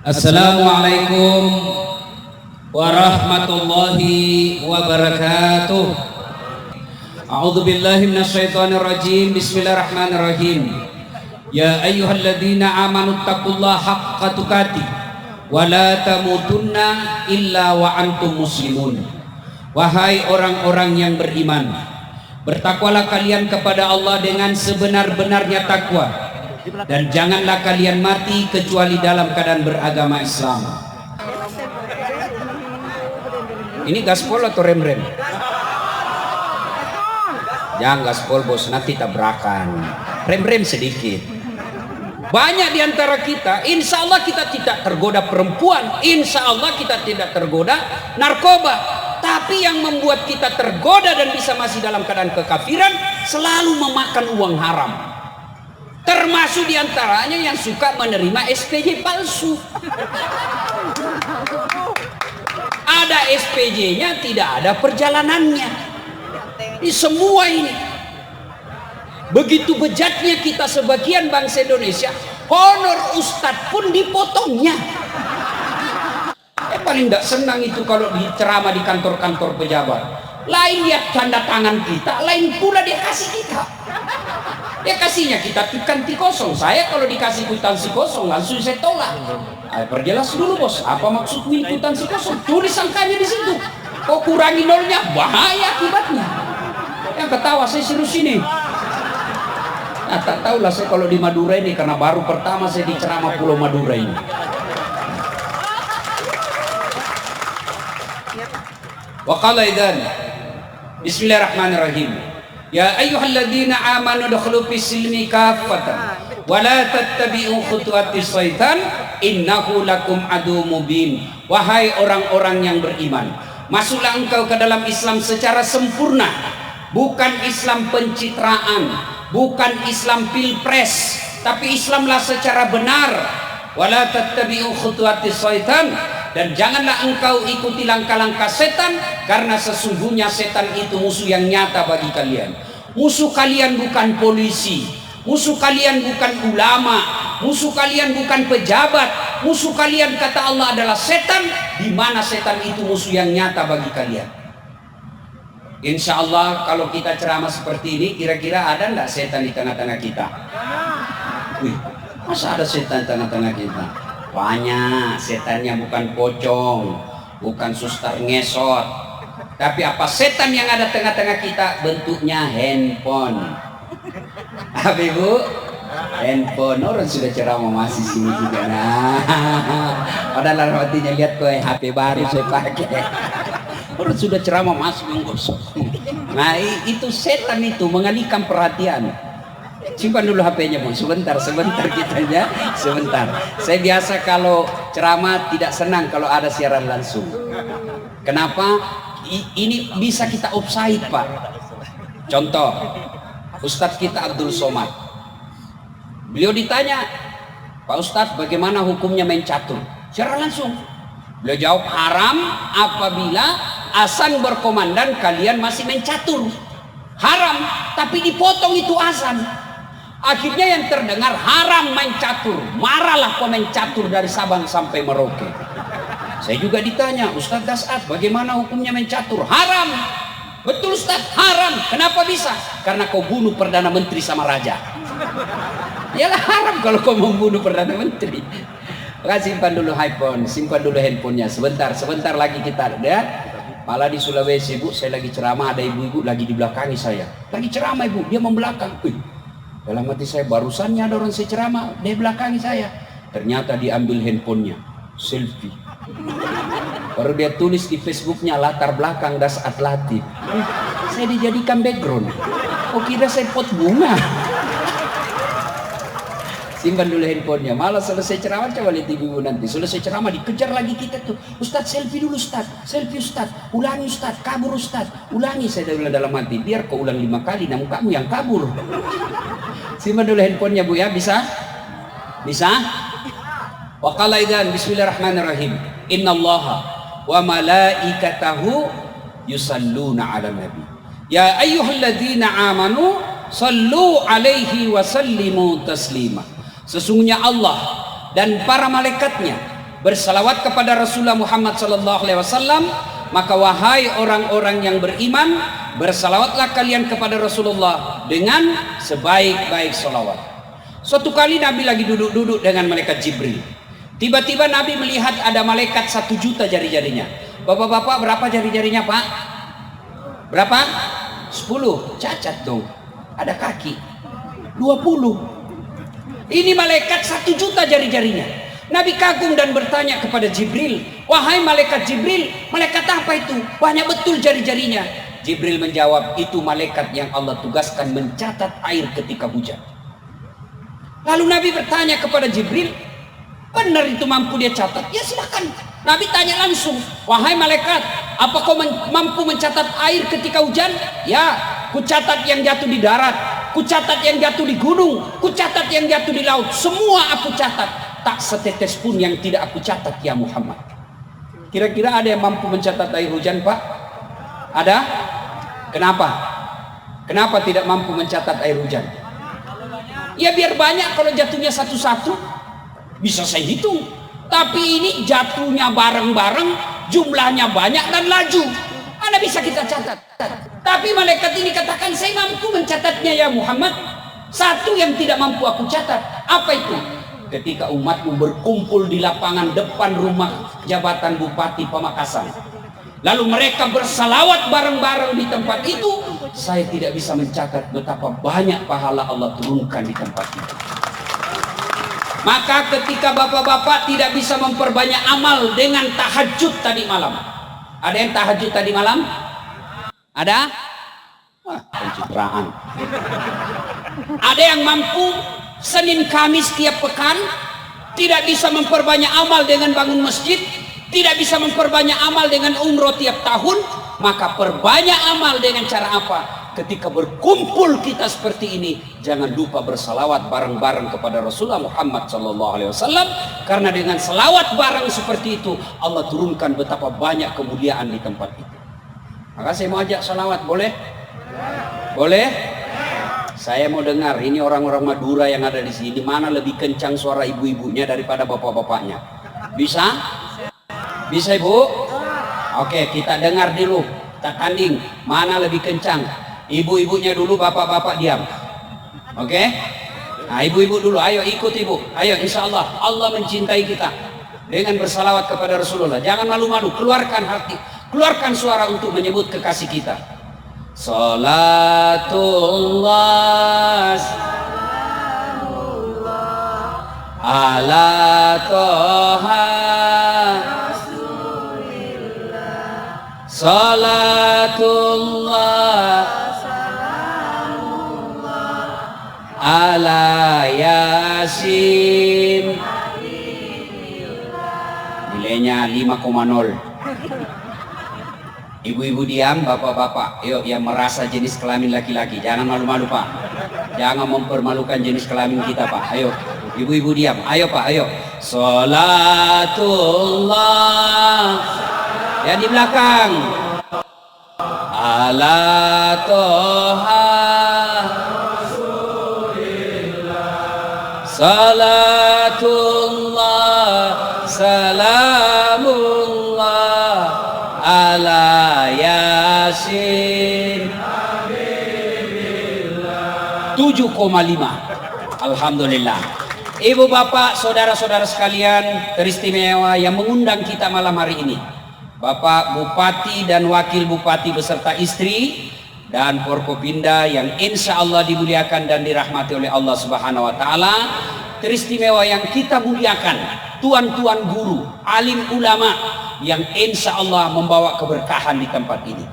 Assalamualaikum warahmatullahi wabarakatuh. A'udzu billahi minasyaitonir rajim. Bismillahirrahmanirrahim. Ya ayyuhalladzina amanu taqullaha haqqa tuqatih wa la tamutunna illa wa antum muslimun. Wahai orang-orang yang beriman, bertakwalah kalian kepada Allah dengan sebenar-benarnya takwa, dan janganlah kalian mati kecuali dalam keadaan beragama Islam. Ini gaspol atau rem-rem? Jangan gaspol bos, nanti tabrakan. Rem-rem sedikit. Banyak diantara kita, insya Allah kita tidak tergoda perempuan, insya Allah kita tidak tergoda narkoba. Tapi yang membuat kita tergoda dan bisa masih dalam keadaan kekafiran, selalu memakan uang haram. Termasuk diantaranya yang suka menerima SPJ palsu. Ada SPJ-nya, tidak ada perjalanannya. Ini semua ini. Begitu bejatnya kita sebagian bangsa Indonesia, honor ustadz pun dipotongnya. Paling tidak senang itu kalau ceramah di kantor-kantor pejabat. Lain lihat tanda tangan kita, lain pula dia kasih kita. Dia kasihnya kita kwitansi kosong. Saya kalau dikasih kwitansi kosong langsung saya tolak. Perjelas dulu bos, apa maksud kwitansi kosong? Tulis angkanya di situ. Kok kurangi nolnya, bahaya akibatnya. Yang ketawa saya suruh sini. Nah, tak tahulah saya kalau di Madura ini, karena baru pertama saya di ceramah Pulau Madura ini. Wa qala idzan Bismillahirrahmanirrahim. Ya ayyuhalladzina amanu dukhulu fis silmi kaffatan wa la tattabi'u khutuwatis syaitan innahu lakum aduwwum mubin. Wahai orang-orang yang beriman, masuklah engkau ke dalam Islam secara sempurna, bukan Islam pencitraan, bukan Islam pilpres, tapi Islamlah secara benar. Wa la tattabi'u khutuwatis syaitan, dan janganlah engkau ikuti langkah-langkah setan, karena sesungguhnya setan itu musuh yang nyata bagi kalian. Musuh kalian bukan polisi, musuh kalian bukan ulama, musuh kalian bukan pejabat, musuh kalian kata Allah adalah setan, di mana setan itu musuh yang nyata bagi kalian. Insya Allah kalau kita ceramah seperti ini, kira-kira ada enggak setan di tengah-tengah kita? Wih, masa ada setan di tengah-tengah kita? Banyak. Setannya bukan pocong, bukan suster ngesot, tapi apa setan yang ada tengah-tengah kita? Bentuknya handphone. Apa ibu? Handphone. Orang sudah ceramah masih sini juga. Nah, padahal artinya lihat kok HP baru saya pakai. Orang sudah ceramah masih menggosok. Nah itu setan itu mengalihkan perhatian. Simpan dulu HP-nya bang, sebentar kita ya, sebentar. Saya biasa kalau ceramah tidak senang kalau ada siaran langsung. Kenapa? Ini bisa kita offside pak. Contoh, Ustadz kita Abdul Somad. Beliau ditanya, Pak Ustadz bagaimana hukumnya main catur? Secara langsung. Beliau jawab haram apabila azan berkomandan kalian masih main catur. Haram, tapi dipotong itu azan. Akhirnya yang terdengar haram main catur. Marahlah pemain catur dari Sabang sampai Merauke. Saya juga ditanya, Ustadz Dasat bagaimana hukumnya main catur? Haram. Betul Ustadz, haram. Kenapa bisa? Karena kau bunuh Perdana Menteri sama Raja. Yalah haram kalau kau membunuh Perdana Menteri. Maka simpan dulu handphone, simpan dulu handphonenya. Sebentar lagi kita lihat. Malah di Sulawesi bu, saya lagi ceramah, ada ibu-ibu lagi di belakangi saya. Lagi ceramah ibu, dia membelakang. Dalam hati saya, barusannya ada orang saya ceramah, dia belakangi saya. Ternyata diambil handphonenya, selfie. Baru dia tulis di Facebooknya, latar belakang Dasat Latif. Saya dijadikan background. Oh kira saya pot bunga. Simpan dulu handphonenya. Malah selesai ceramah, coba lihat ibu nanti. Selesai ceramah dikejar lagi kita tuh. Ustadz selfie dulu Ustadz. Selfie Ustadz. Ulangi Ustadz. Kabur Ustadz. Ulangi. Saya bilang dalam hati. Biar kau ulang 5 kali. Namun kamu yang kabur. Simpan dulu handphonenya bu ya. Bisa? Bisa? Wa qala idzan Bismillahirrahmanirrahim. Innallaha wa malaikatahu yusalluna ala nabi. Ya ayyuhalladzina amanu sallu alaihi wa sallimu taslima. Sesungguhnya Allah dan para malaikatnya bersalawat kepada Rasulullah Muhammad sallallahu alaihi wasallam, maka wahai orang-orang yang beriman, bersalawatlah kalian kepada Rasulullah dengan sebaik-baik salawat. Suatu kali Nabi lagi duduk-duduk dengan malaikat Jibril. Tiba-tiba Nabi melihat ada malaikat 1 juta jari-jarinya. Bapak-bapak, berapa jari-jarinya, Pak? Berapa? 10. Cacat dong. Ada kaki 20. Ini malaikat 1 juta jari-jarinya. Nabi kagum dan bertanya kepada Jibril, wahai malaikat Jibril, malaikat apa itu? Banyak betul jari-jarinya. Jibril menjawab, itu malaikat yang Allah tugaskan mencatat air ketika hujan. Lalu Nabi bertanya kepada Jibril, benar itu mampu dia catat? Ya silakan. Nabi tanya langsung, wahai malaikat, apa kau mampu mencatat air ketika hujan? Ya, ku catat yang jatuh di darat, ku catat yang jatuh di gunung, ku catat yang jatuh di laut. Semua aku catat. Tak setetes pun yang tidak aku catat ya Muhammad. Kira-kira ada yang mampu mencatat air hujan, Pak? Ada? Kenapa? Kenapa tidak mampu mencatat air hujan? Ya biar banyak, kalau jatuhnya satu-satu bisa saya hitung. Tapi ini jatuhnya bareng-bareng, jumlahnya banyak dan laju. Mana bisa kita catat? Tapi malaikat ini katakan, saya mampu mencatatnya ya Muhammad. Satu yang tidak mampu aku catat. Apa itu? Ketika umatmu berkumpul di lapangan depan rumah jabatan Bupati Pamekasan, lalu mereka bersalawat bareng-bareng di tempat itu, saya tidak bisa mencatat betapa banyak pahala Allah turunkan di tempat itu. Maka ketika bapak-bapak tidak bisa memperbanyak amal dengan tahajud tadi malam. Ada yang tahajud tadi malam? Ada? Wah, pencitraan. Ada yang mampu Senin Kamis tiap pekan, tidak bisa memperbanyak amal dengan bangun masjid, tidak bisa memperbanyak amal dengan umroh tiap tahun, maka perbanyak amal dengan cara apa? Ketika berkumpul kita seperti ini, jangan lupa bersalawat bareng-bareng kepada Rasulullah Muhammad SAW, karena dengan salawat bareng seperti itu Allah turunkan betapa banyak kemuliaan di tempat itu. Maka saya mau ajak salawat, boleh? Boleh? Saya mau dengar ini orang-orang Madura yang ada di sini, mana lebih kencang suara ibu-ibunya daripada bapak-bapaknya? Bisa? Bisa Ibu? Oke, kita dengar dulu, kita tanding mana lebih kencang. Ibu-ibunya dulu, bapak-bapak diam. Oke? Nah, ibu-ibu dulu, ayo ikut Ibu. Ayo, insya Allah Allah mencintai kita dengan bersalawat kepada Rasulullah. Jangan malu-malu, keluarkan hati, keluarkan suara untuk menyebut kekasih kita. Salatullah ala toha salatullah ala yasin. Nilainya 5,0. Ibu-ibu diam, bapak-bapak, yuk yang merasa jenis kelamin laki-laki, jangan malu-malu Pak, jangan mempermalukan jenis kelamin kita Pak. Ayo, ibu-ibu diam, ayo Pak, ayo. Salatullah, ya di belakang, ala toha salatullah salamullah ala yasin 7,5. Alhamdulillah. Ibu bapak saudara-saudara sekalian teristimewa yang mengundang kita malam hari ini, Bapak Bupati dan Wakil Bupati beserta istri dan Forkopimda yang insya Allah dimuliakan dan dirahmati oleh Allah Subhanahu wa Ta'ala. Teristimewa yang kita muliakan, tuan-tuan guru, alim ulama yang insya Allah membawa keberkahan di tempat ini.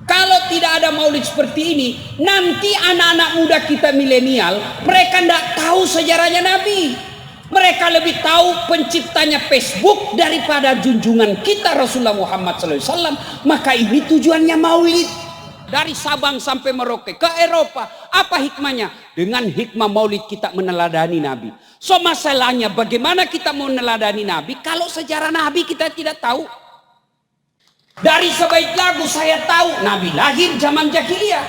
Kalau tidak ada maulid seperti ini, nanti anak-anak muda kita milenial, mereka tidak tahu sejarahnya Nabi. Mereka lebih tahu penciptanya Facebook daripada junjungan kita Rasulullah Muhammad SAW. Maka ini tujuannya maulid. Dari Sabang sampai Merauke ke Eropa, apa hikmahnya? Dengan hikmah maulid kita meneladani Nabi. So masalahnya bagaimana kita mau meneladani Nabi kalau sejarah Nabi kita tidak tahu? Dari sebaik lagu saya tahu Nabi lahir zaman jahiliyah.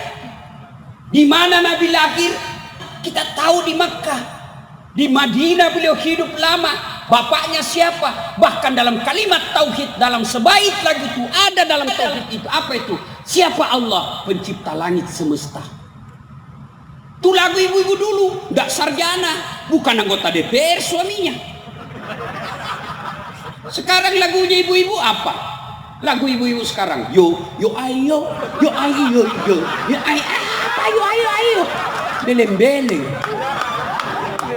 Di mana Nabi lahir? Kita tahu di Makkah. Di Madinah beliau hidup lama. bapaknya siapa. Bahkan dalam kalimat tauhid, dalam sebait lagu itu ada dalam tauhid itu. Apa itu? Siapa Allah? Pencipta langit semesta. Itu lagu ibu-ibu dulu, nggak sarjana, bukan anggota DPR suaminya. Sekarang lagunya ibu-ibu apa? Lagu ibu-ibu sekarang, yo ayo, yo ayo, yo ayo, apa yo ayo, beleng-beleng.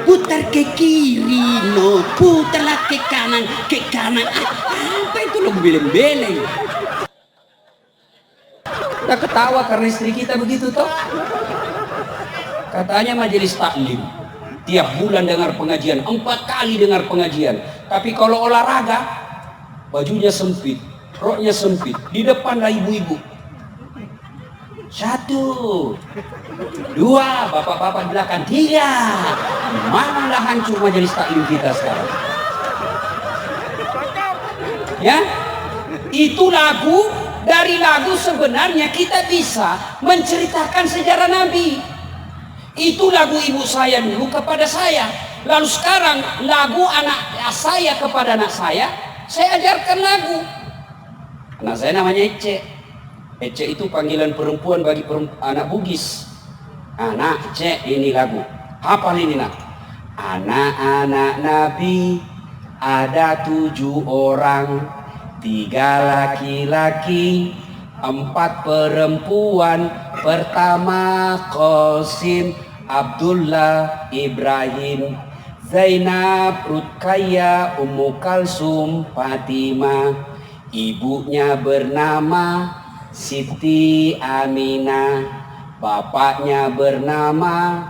Putar ke kiri, no, putarlah ke kanan. Apa itu lagu beleng-beleng? Kita ketawa karena istri kita begitu toh. Katanya majelis taklim tiap bulan dengar pengajian, 4 kali dengar pengajian. Tapi kalau olahraga bajunya sempit, roknya sempit, di depan lah ibu-ibu. 1, 2, bapak-bapak belakang, 3. Mana lah hancur majelis taklim kita sekarang. Ya, itu lagu. Dari lagu sebenarnya kita bisa menceritakan sejarah Nabi. Itu lagu ibu saya dulu kepada saya. Lalu sekarang lagu anak saya kepada anak saya ajarkan lagu. Anak saya namanya Ece. Ece itu panggilan perempuan bagi anak Bugis. Anak Ece, ini lagu. Hafal ini nak. Anak-anak Nabi ada 7 orang. 3 laki-laki, 4 perempuan. Pertama Qasim, Abdullah, Ibrahim, Zainab, Ruqayyah, Ummu Kalsum, Fatimah. Ibunya bernama Siti Aminah. Bapaknya bernama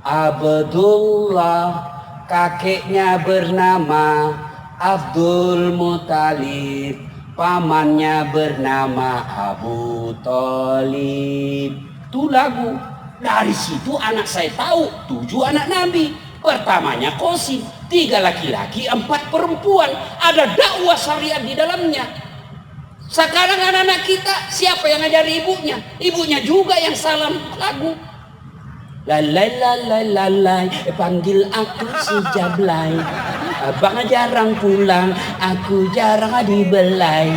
Abdullah. Kakeknya bernama Abdul Muthalib, pamannya bernama Abu Thalib. Itu lagu. Dari situ anak saya tahu 7 anak Nabi. Pertamanya Qasim, 3 laki-laki, 4 perempuan. Ada dakwah syariat di dalamnya. Sekarang anak-anak kita siapa yang ngajari ibunya? Ibunya juga yang salam lagu. Lalai, panggil aku si Jablay. Abang jarang pulang, aku jarang dibelai.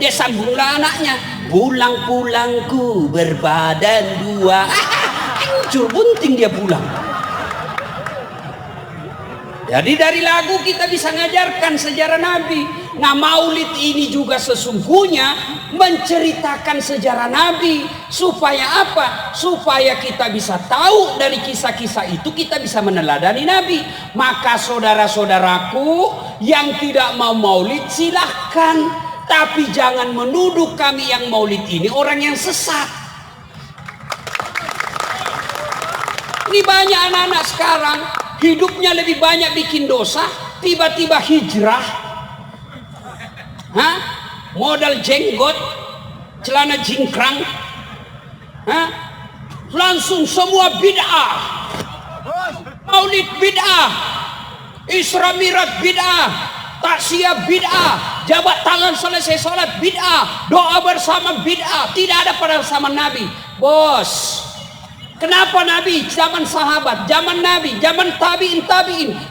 Dia sambunglah anaknya. Pulang-pulangku berbadan 2. Hancur bunting dia pulang. Jadi dari lagu kita bisa ngajarkan sejarah Nabi. Nah, maulid ini juga sesungguhnya menceritakan sejarah Nabi. Supaya apa? Supaya kita bisa tahu dari kisah-kisah itu, kita bisa meneladani Nabi. Maka saudara-saudaraku yang tidak mau maulid silahkan. Tapi jangan menuduh kami yang maulid ini orang yang sesat. Ini banyak anak-anak sekarang hidupnya lebih banyak bikin dosa, tiba-tiba hijrah. Modal jenggot, celana jingkrang, langsung semua bid'ah. Maulid bid'ah, Isra Mi'raj bid'ah, taksiyah bid'ah, jabat tangan selesai sholat bid'ah, doa bersama bid'ah. Tidak ada pada zaman Nabi. Bos, kenapa Nabi, zaman sahabat, zaman Nabi, zaman tabi'in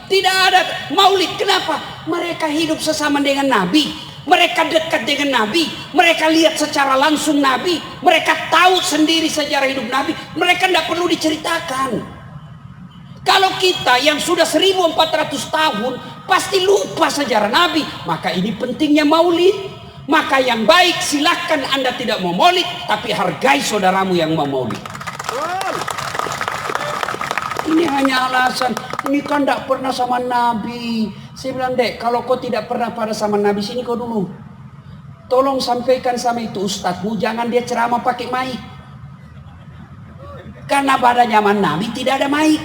tidak ada maulid? Kenapa? Mereka hidup sesama dengan Nabi. Mereka dekat dengan Nabi. Mereka lihat secara langsung Nabi. Mereka tahu sendiri sejarah hidup Nabi. Mereka tidak perlu diceritakan. Kalau kita yang sudah 1400 tahun pasti lupa sejarah Nabi. Maka ini pentingnya maulid. Maka yang baik silahkan Anda tidak mau maulid, tapi hargai saudaramu yang mau maulid. Ini hanya alasan. Ini kan tidak pernah sama Nabi. Saya bilang, Dek, kalau kau tidak pernah pada sama Nabi, sini kau dulu. Tolong sampaikan sama itu ustadzmu, jangan dia ceramah pakai mic. Karena pada zaman Nabi tidak ada mic.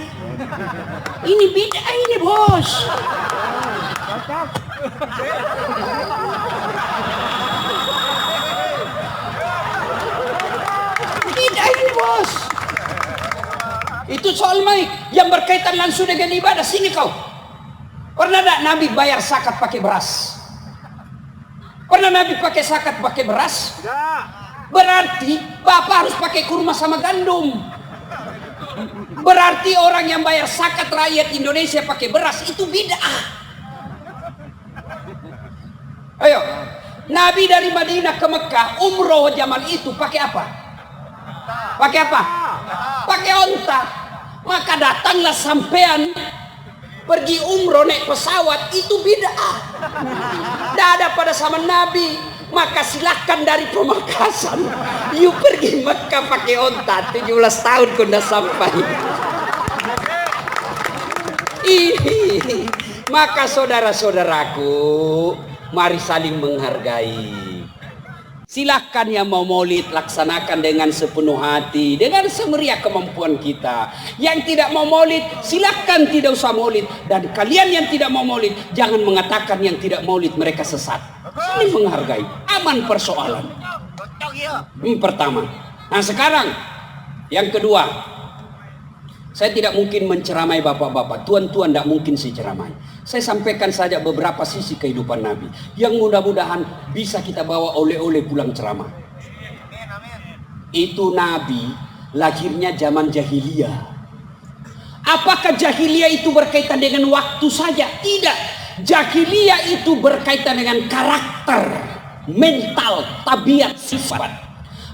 Ini bid'ah ini, bos. Bid'ah ini, bos. Itu soal mic yang berkaitan langsung dengan ibadah. Sini kau. Pernah tak Nabi bayar zakat pakai beras? Pernah Nabi pakai zakat pakai beras? Berarti Bapak harus pakai kurma sama gandum. Berarti orang yang bayar zakat rakyat Indonesia pakai beras itu bid'ah. Ayo, Nabi dari Madinah ke Mekah umroh zaman itu pakai apa? Pakai apa? Pakai onta. Maka datanglah sampean pergi umroh naik pesawat, itu bid'ah. Tidak ada pada zaman Nabi. Maka silahkan dari Pemekasan you pergi Mekah pakai onta. 17 tahun kau dah sampai. Maka saudara-saudaraku, mari saling menghargai. Silahkan yang mau maulid laksanakan dengan sepenuh hati, dengan semeriah kemampuan kita. Yang tidak mau maulid silahkan tidak usah maulid. Dan kalian yang tidak mau maulid jangan mengatakan yang tidak maulid mereka sesat. Saling menghargai, aman persoalan. Pertama. Nah sekarang yang kedua, saya tidak mungkin menceramai bapak-bapak, tuan-tuan tidak mungkin saya ceramai. Saya sampaikan saja beberapa sisi kehidupan Nabi yang mudah-mudahan bisa kita bawa oleh-oleh pulang ceramah. Itu Nabi lahirnya zaman jahiliyah. Apakah jahiliyah itu berkaitan dengan waktu saja? Tidak. Jahiliyah itu berkaitan dengan karakter, mental, tabiat, sifat.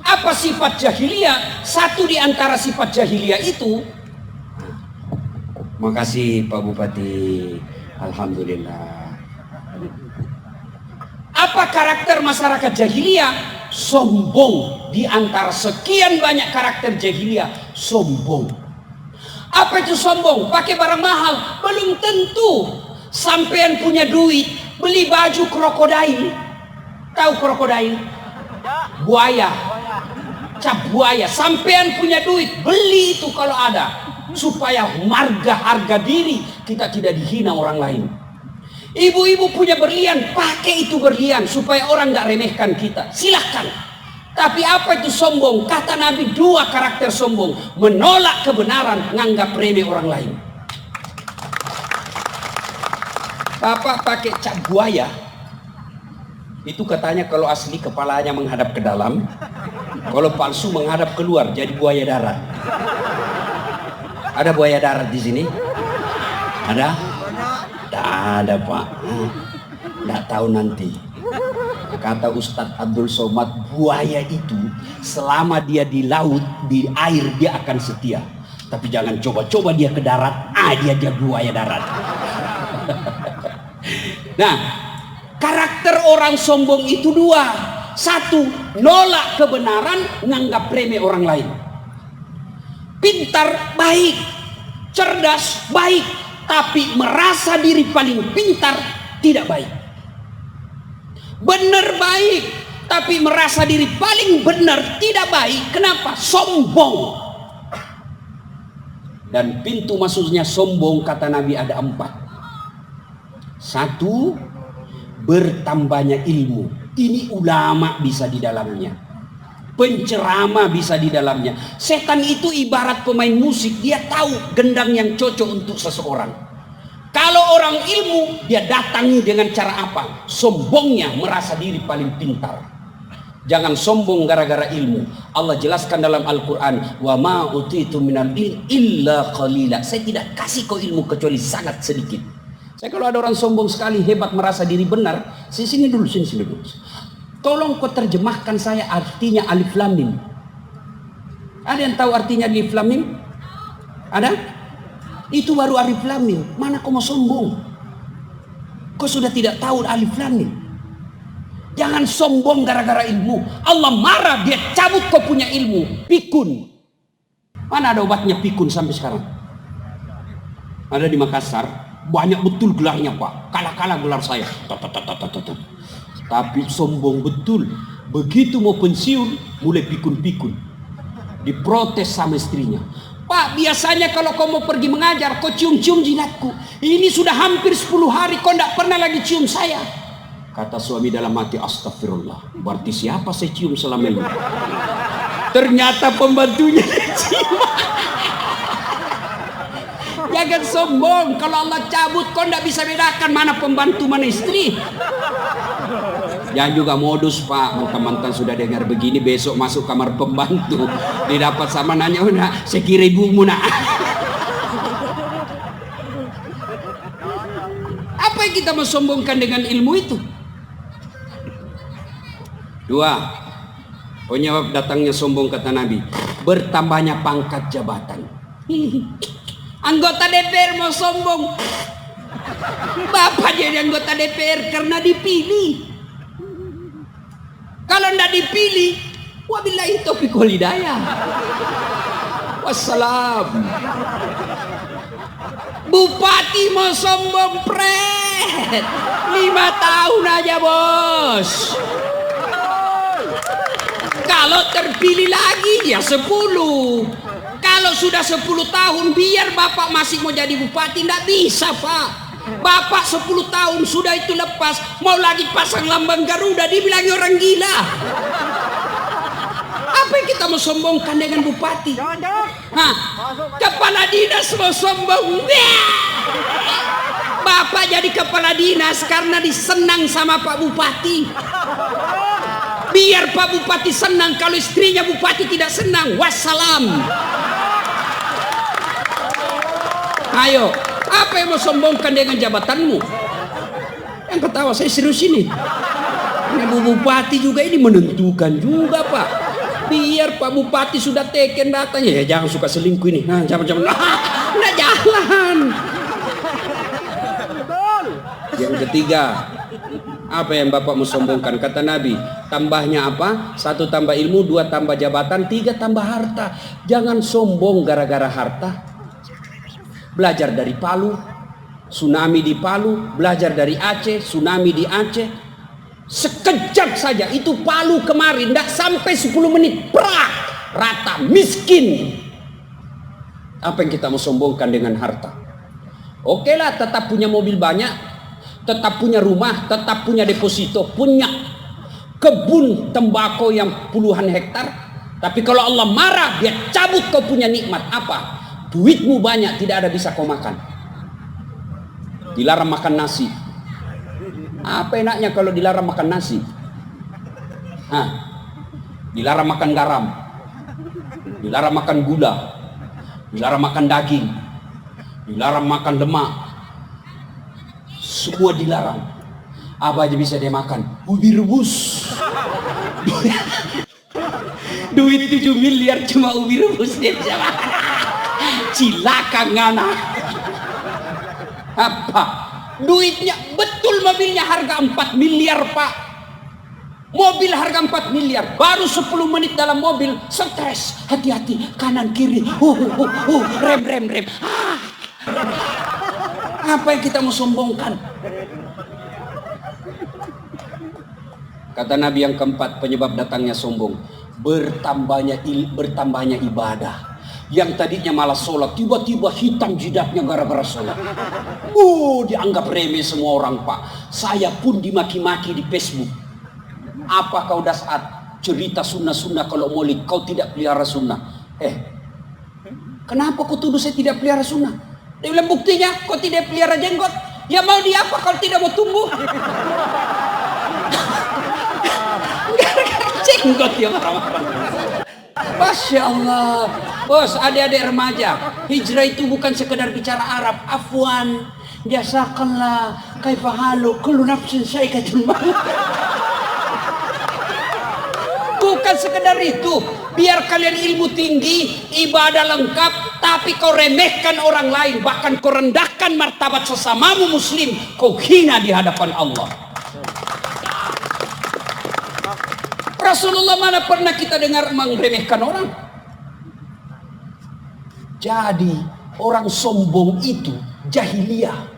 Apa sifat jahiliyah? Satu di antara sifat jahiliyah itu, makasih Pak Bupati, alhamdulillah. Apa karakter masyarakat jahiliyah? Sombong. Di antara sekian banyak karakter jahiliyah, sombong. Apa itu sombong? Pakai barang mahal? Belum tentu. Sampean punya duit, beli baju krokodil. Tahu krokodil? Buaya. Cap buaya. Sampean punya duit, beli itu kalau ada. Supaya harga diri kita tidak dihina orang lain. Ibu-ibu punya berlian, pakai itu berlian supaya orang nggak remehkan kita. Silahkan. Tapi apa itu sombong? Kata Nabi, dua karakter sombong: menolak kebenaran, nganggap remeh orang lain. Bapak pakai cap buaya, itu katanya kalau asli kepalanya menghadap ke dalam, kalau palsu menghadap keluar, jadi buaya darat. Ada buaya darat di sini? Ada? Tidak ada Pak. Tidak tahu nanti. Kata Ustadz Abdul Somad, buaya itu selama dia di laut, di air dia akan setia. Tapi jangan coba-coba dia ke darat, dia buaya darat. Nah, karakter orang sombong itu dua. Satu, nolak kebenaran, nganggap remeh orang lain. Pintar, baik. Cerdas, baik. Tapi merasa diri paling pintar, tidak baik. Benar, baik. Tapi merasa diri paling benar, tidak baik. Kenapa? Sombong. Dan pintu masuknya sombong, kata Nabi, ada 4. Satu, bertambahnya ilmu. Ini ulama bisa di dalamnya. Penceramah bisa di dalamnya. Setan itu ibarat pemain musik, dia tahu gendang yang cocok untuk seseorang. Kalau orang ilmu, dia datangi dengan cara apa? Sombongnya, merasa diri paling pintar. Jangan sombong gara-gara ilmu. Allah jelaskan dalam Al-Quran, wa ma utitu minal ilmi illa qalila. Saya tidak kasih kau ilmu kecuali sangat sedikit. Saya kalau ada orang sombong sekali, hebat, merasa diri benar, sini dulu. Tolong kau terjemahkan saya artinya alif lam mim. Ada yang tahu artinya alif lam mim? Ada? Itu baru alif lam mim. Mana kau mau sombong? Kau sudah tidak tahu alif lam mim. Jangan sombong gara-gara ilmu. Allah marah, dia cabut kau punya ilmu. Pikun. Mana ada obatnya pikun sampai sekarang? Ada di Makassar. Banyak betul gelarnya Pak. Kalah-kalah gelar saya. Tapi sombong betul. Begitu mau pensiun, mulai pikun-pikun. Diprotes sama istrinya. Pak, biasanya kalau kau mau pergi mengajar, kau cium-cium jidatku. Ini sudah hampir 10 hari kau tidak pernah lagi cium saya. Kata suami dalam hati, astagfirullah. Berarti siapa saya cium selama ini? Ternyata pembantunya cium. Jangan sombong. Kalau Allah cabut, kau tidak bisa bedakan mana pembantu mana istri. Jangan juga modus Pak. Mantan sudah dengar begini, besok masuk kamar pembantu, didapat sama nanya, saya kira ibumu nak. Apa yang kita mau sombongkan dengan ilmu itu? Dua, penyebab datangnya sombong kata Nabi, bertambahnya pangkat jabatan. Anggota DPR mau sombong, Bapak jadi anggota DPR karena dipilih. Kalau tidak dipilih, wabillahi taufiq wal hidayah. Wassalam. Bupati mau sombong, pret 5 tahun aja bos. Kalau terpilih lagi ya 10. Kalau sudah 10 tahun biar bapak masih mau jadi bupati, tidak bisa pak. Bapak 10 tahun sudah itu lepas, mau lagi pasang lambang Garuda dibilang orang gila. Apa yang kita mau sombongkan dengan bupati? Hah? Kepala dinas mau sombong. Bapak jadi kepala dinas karena disenang sama Pak Bupati. Biar Pak Bupati senang, kalau istrinya Bupati tidak senang, wassalam. Ayo, apa yang mau sombongkan dengan jabatanmu? Yang ketawa, saya serius ini. Ibu Bupati juga ini menentukan juga Pak. Biar Pak Bupati sudah teken datanya, ya jangan suka selingkuh ini. Nah, jangan. Nah, jalan. Yang ketiga, apa yang Bapak mau sombongkan? Kata Nabi, tambahnya apa? 1 tambah ilmu, 2 tambah jabatan, 3 tambah harta. Jangan sombong gara-gara harta. Belajar dari Palu, tsunami di Palu. Belajar dari Aceh, tsunami di Aceh. Sekejap saja itu Palu kemarin, tidak sampai 10 menit, prak, rata, miskin. Apa yang kita mau sombongkan dengan harta? Oke lah, tetap punya mobil banyak, tetap punya rumah, tetap punya deposito, punya kebun tembakau yang puluhan hektar. Tapi kalau Allah marah, dia cabut kau punya nikmat. Apa? Duitmu banyak, tidak ada bisa kau makan. Dilarang makan nasi. Apa enaknya kalau dilarang makan nasi? Hah? Dilarang makan garam, dilarang makan gula, dilarang makan daging, dilarang makan lemak. Semua dilarang. Apa aja bisa dia makan? Ubi rebus. Duit 7 miliar cuma ubi rebus dia bisa makan. Cilaka ngana. Apa? Duitnya betul, mobilnya harga 4 miliar pak. Mobil harga 4 miliar. Baru 10 menit dalam mobil stres. Hati-hati kanan kiri. Rem. Apa yang kita mau sombongkan? Kata Nabi yang keempat, penyebab datangnya sombong, bertambahnya ibadah. Yang tadinya malah sholat, tiba-tiba hitam jidatnya gara-gara sholat. Dianggap remeh semua orang pak. Saya pun dimaki-maki di Facebook. Apa kau saat cerita sunnah-sunnah kalau maulid kau tidak pelihara sunnah? Kenapa kau tuduh saya tidak pelihara sunnah? Dia bilang buktinya kau tidak pelihara jenggot. Ya mau di apa kalau tidak mau tumbuh? Gara-gara jenggot ya orang-orang. Masya Allah. Bos, adik-adik remaja, hijrah itu bukan sekedar bicara Arab. Afwan, jazakallah, kaifahalu, kullu nafsin sa'iqatun maut. Bukan sekedar itu. Biar kalian ilmu tinggi, ibadah lengkap, tapi kau remehkan orang lain, bahkan kau rendahkan martabat sesamamu muslim, kau hina di hadapan Allah. Rasulullah mana pernah kita dengar meremehkan orang? Jadi orang sombong itu jahiliyah.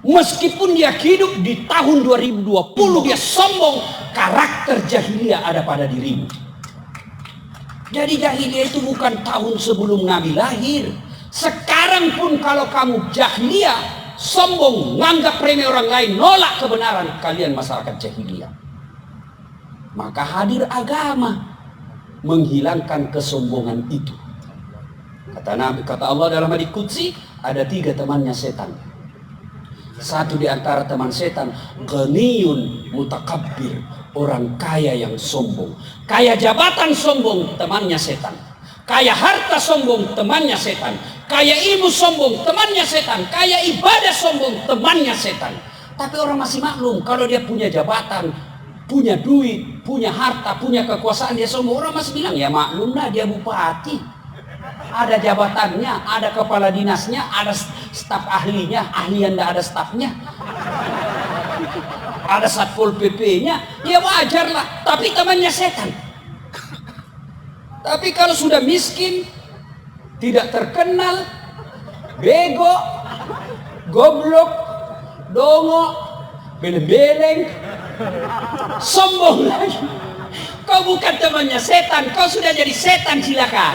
Meskipun dia hidup di tahun 2020, dia sombong, karakter jahiliyah ada pada dirimu. Jadi jahiliyah itu bukan tahun sebelum Nabi lahir. Sekarang pun kalau kamu jahiliyah, sombong, menganggap remeh orang lain, nolak kebenaran, kalian masyarakat jahiliyah. Maka hadir agama menghilangkan kesombongan itu. Kata Allah dalam hadits qudsi, ada 3 temannya setan. Satu di antara teman setan, ghaniyun mutakabbir, orang kaya yang sombong. Kaya jabatan sombong, temannya setan. Kaya harta sombong, temannya setan. Kaya ilmu sombong, temannya setan. Kaya ibadah sombong, temannya setan. Tapi orang masih maklum kalau dia punya jabatan, punya duit, punya harta, punya kekuasaan, dia sombong. Orang masih bilang, ya maklum lah dia bupati. Ada jabatannya, ada kepala dinasnya, ada staf ahlinya, ahli yang tidak ada stafnya. Ada satpol PP-nya, ya wajar lah. Tapi temannya setan. Tapi kalau sudah miskin, tidak terkenal, bego, goblok, dongo, beleng-beleng, sombong lagi. Kau bukan temannya setan, kau sudah jadi setan, silakan.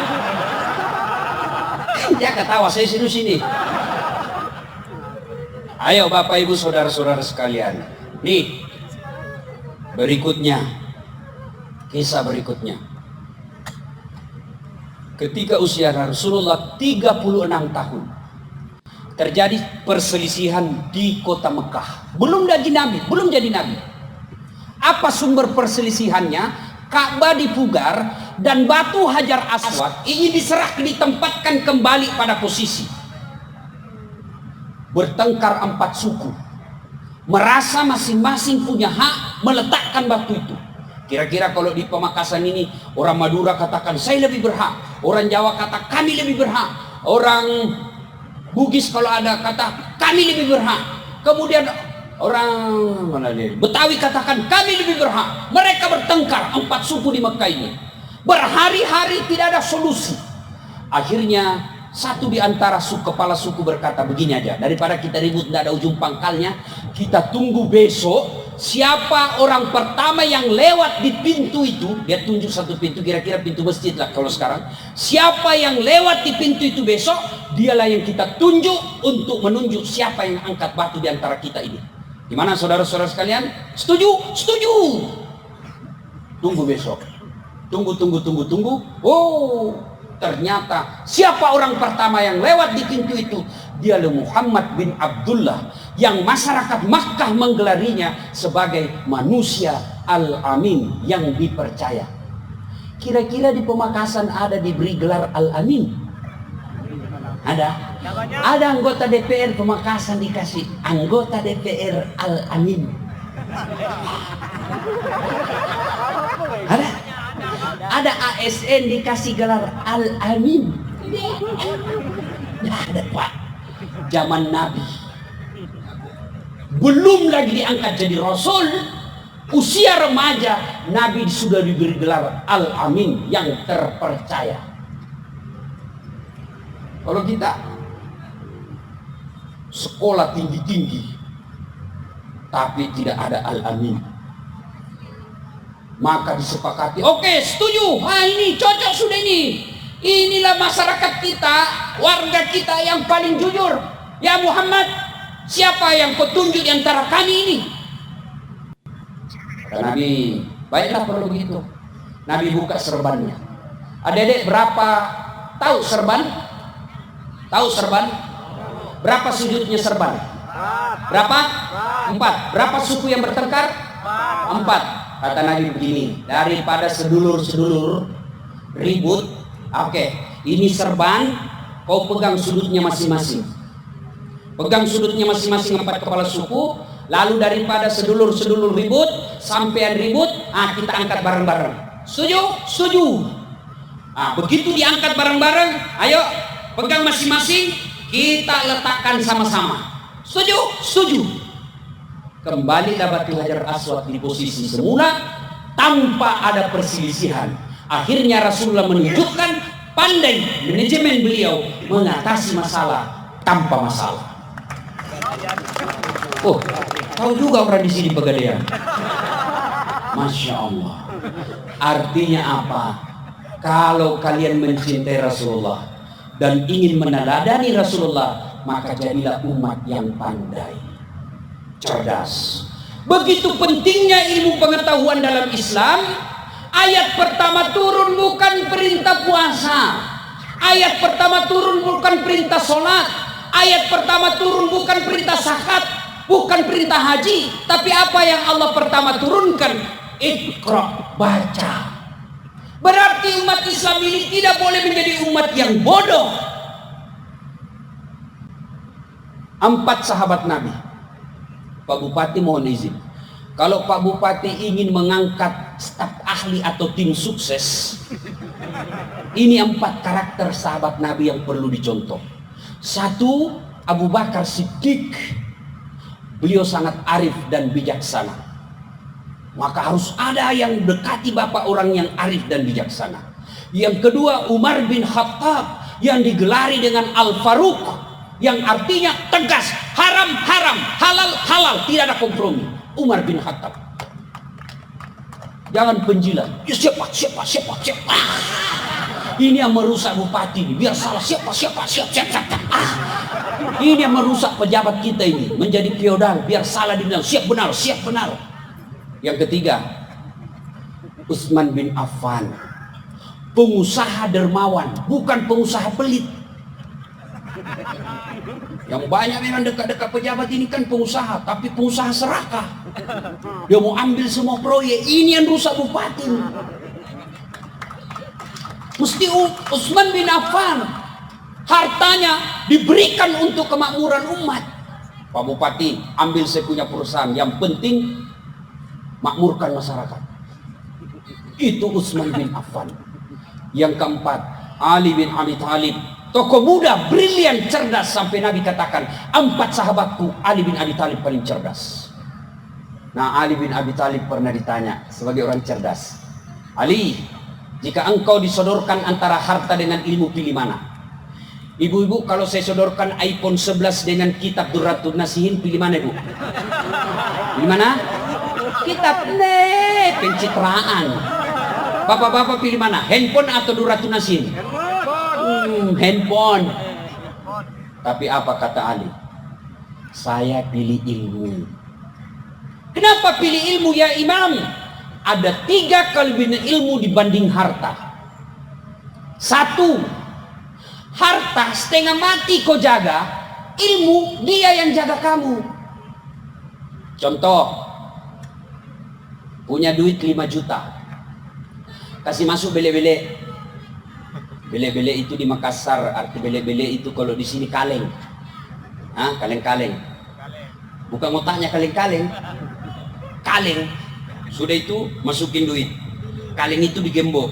Dia ketawa, saya sini. Ayo Bapak Ibu saudara-saudara sekalian. Nih, berikutnya, kisah berikutnya. Ketika usia Rasulullah 36 tahun, terjadi perselisihan di kota Mekah. Belum jadi Nabi. Apa sumber perselisihannya? Ka'bah dipugar dan batu Hajar Aswad ini ditempatkan kembali pada posisi. Bertengkar 4 suku, merasa masing-masing punya hak meletakkan batu itu. Kira-kira kalau di Pamekasan ini, orang Madura katakan saya lebih berhak, orang Jawa kata kami lebih berhak, orang Bugis kalau ada kata kami lebih berhak, kemudian orang Betawi katakan kami lebih berhak. Mereka bertengkar 4 suku di Mekah ini, berhari-hari tidak ada solusi. Akhirnya satu di antara kepala suku berkata, begini aja, daripada kita ribut tidak ada ujung pangkalnya, kita tunggu besok. Siapa orang pertama yang lewat di pintu itu, dia tunjuk satu pintu, kira-kira pintu masjid lah kalau sekarang. Siapa yang lewat di pintu itu besok, dialah yang kita tunjuk untuk menunjuk siapa yang angkat batu di antara kita ini. Gimana saudara-saudara sekalian? Setuju? Setuju. Tunggu besok. Tunggu. Oh, ternyata siapa orang pertama yang lewat di pintu itu? Dialah Muhammad bin Abdullah, yang masyarakat Makkah menggelarinya sebagai manusia Al-Amin, yang dipercaya. Kira-kira di Pamekasan ada diberi gelar Al-Amin? Ada anggota DPR Pamekasan dikasih anggota DPR Al-Amin. Ada ASN dikasih gelar Al-Amin. Ya ada Pak. Zaman Nabi belum lagi diangkat jadi Rasul, usia remaja Nabi sudah diberi gelar Al-Amin, yang terpercaya. Kalau kita sekolah tinggi-tinggi tapi tidak ada Al-Amin, maka disepakati, oke, setuju, ini cocok sudah ini. Inilah masyarakat kita, warga kita yang paling jujur. Ya Muhammad, siapa yang petunjuk di antara kami ini? Kata Nabi, baiklah kalau begitu. Nabi buka serbannya. Adik-adik, berapa tahu serban? Tahu serban? Berapa sudutnya serban? Berapa? 4. Berapa suku yang bertengkar? 4. Kata Nabi begini, daripada sedulur-sedulur ribut, oke, ini serban, kau pegang sudutnya masing-masing. Pegang sudutnya masing-masing 4 kepala suku. Lalu daripada sedulur-sedulur ribut, sampean ribut, kita angkat bareng-bareng. Setuju? Setuju. Begitu diangkat bareng-bareng, ayo pegang masing-masing, kita letakkan sama-sama. Setuju? Setuju. Kembalilah batu Hajar Aswad di posisi semula tanpa ada perselisihan. Akhirnya Rasulullah menunjukkan pandai manajemen beliau mengatasi masalah tanpa masalah. Oh, tahu juga orang di sini Pegadaian. Masya Allah. Artinya apa? Kalau kalian mencintai Rasulullah dan ingin meneladani Rasulullah, maka jadilah umat yang pandai, cerdas. Begitu pentingnya ilmu pengetahuan dalam Islam. Ayat pertama turun bukan perintah puasa. Ayat pertama turun bukan perintah sholat. Ayat pertama turun bukan perintah zakat, bukan perintah haji. Tapi apa yang Allah pertama turunkan? Iqra, baca. Berarti umat Islam ini tidak boleh menjadi umat yang bodoh. 4 sahabat Nabi. Pak Bupati mohon izin. Kalau Pak Bupati ingin mengangkat staf ahli atau tim sukses, ini 4 karakter sahabat Nabi yang perlu dicontoh. 1, Abu Bakar Siddiq. Beliau sangat arif dan bijaksana. Maka harus ada yang dekati bapak orang yang arif dan bijaksana. Yang kedua, Umar bin Khattab yang digelari dengan Al-Faruq, yang artinya tegas, haram haram, halal halal, tidak ada kompromi. Umar bin Khattab. Jangan penjilat. Ya, siapa. Ini yang merusak bupati ini. Biar salah siapa. Ini yang merusak pejabat kita ini menjadi feodal. Biar salah dibilang siap benar. Yang ketiga, Utsman bin Affan. Pengusaha dermawan, bukan pengusaha pelit. Yang banyak memang dekat-dekat pejabat ini kan pengusaha, tapi pengusaha serakah. Dia mau ambil semua proyek. Ini yang rusak bupati. Mesti Utsman bin Affan hartanya diberikan untuk kemakmuran umat. Pak Bupati, ambil saya punya perusahaan. Yang penting makmurkan masyarakat. Itu Utsman bin Affan. Yang keempat, Ali bin Abi Thalib. Tokoh muda, brilian, cerdas, sampai Nabi katakan 4 sahabatku, Ali bin Abi Thalib paling cerdas. Nah, Ali bin Abi Thalib pernah ditanya sebagai orang cerdas, Ali, jika engkau disodorkan antara harta dengan ilmu, pilih mana? Ibu-ibu, kalau saya sodorkan iPhone 11 dengan kitab Durratun Nasihin, pilih mana, ibu? Pilih mana? Kitab pencitraan. Bapak-bapak pilih mana? Handphone atau Durratun Nasihin? Handphone. Tapi apa kata Ali? Saya pilih ilmu. Kenapa pilih ilmu ya Imam? Ada 3 kelebihan ilmu dibanding harta. 1, harta setengah mati kau jaga, ilmu dia yang jaga kamu. Contoh, punya duit 5 juta, kasih masuk bele-bele. Bele-bele itu di Makassar, arti bele-bele itu kalau di sini kaleng. Kaleng-kaleng. Bukan otaknya kaleng-kaleng. Kaleng. Sudah itu masukin duit. Kaleng itu digembok.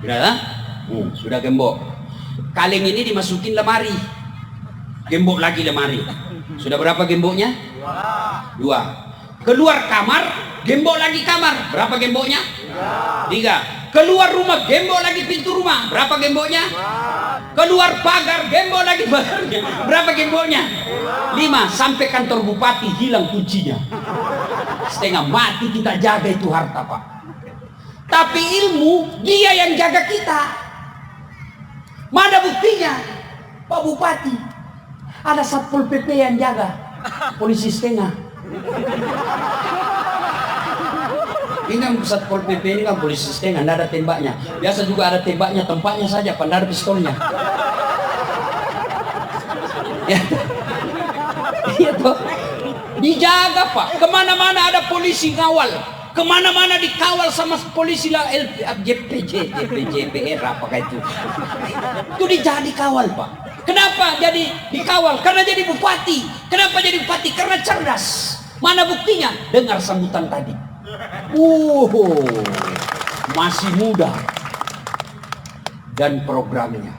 Sudah? Sudah gembok. Kaleng ini dimasukin lemari. Gembok lagi lemari. Sudah berapa gemboknya? 2. Keluar kamar, gembok lagi kamar. Berapa gemboknya? 3. Keluar rumah, gembok lagi pintu rumah. Berapa gemboknya? Keluar pagar, gembok lagi pagarnya. Berapa gemboknya? 5. Sampai kantor bupati hilang kuncinya. Setengah mati kita jaga itu harta, Pak. Tapi ilmu dia yang jaga kita. Mana buktinya? Pak Bupati, ada Satpol PP yang jaga, polisi setengah. Ini kan Satpol PP ini kan polisi setengah, tidak ada tembaknya. Biasa juga ada tembaknya, tempatnya saja, pandar pistolnya. Iya toh, dijaga Pak. Kemana-mana ada polisi ngawal, kemana-mana dikawal sama polisi lah. JPR apa kayak itu? Itu dijadi kawal Pak. Kenapa jadi dikawal? Karena jadi bupati. Kenapa jadi bupati? Karena cerdas. Mana buktinya? Dengar sambutan tadi. Masih muda dan programnya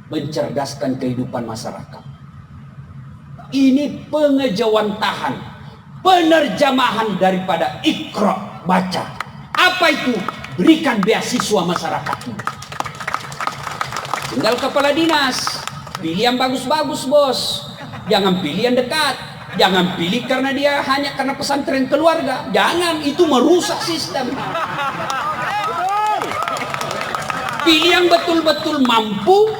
mencerdaskan kehidupan masyarakat. Ini pengejawantahan, penerjemahan daripada Iqra, baca. Apa itu? Berikan beasiswa masyarakat. Tinggal kepala dinas, pilih yang bagus-bagus bos, jangan pilih yang dekat. Jangan pilih karena dia hanya karena pesantren keluarga. Jangan, itu merusak sistem. Pilih yang betul-betul mampu.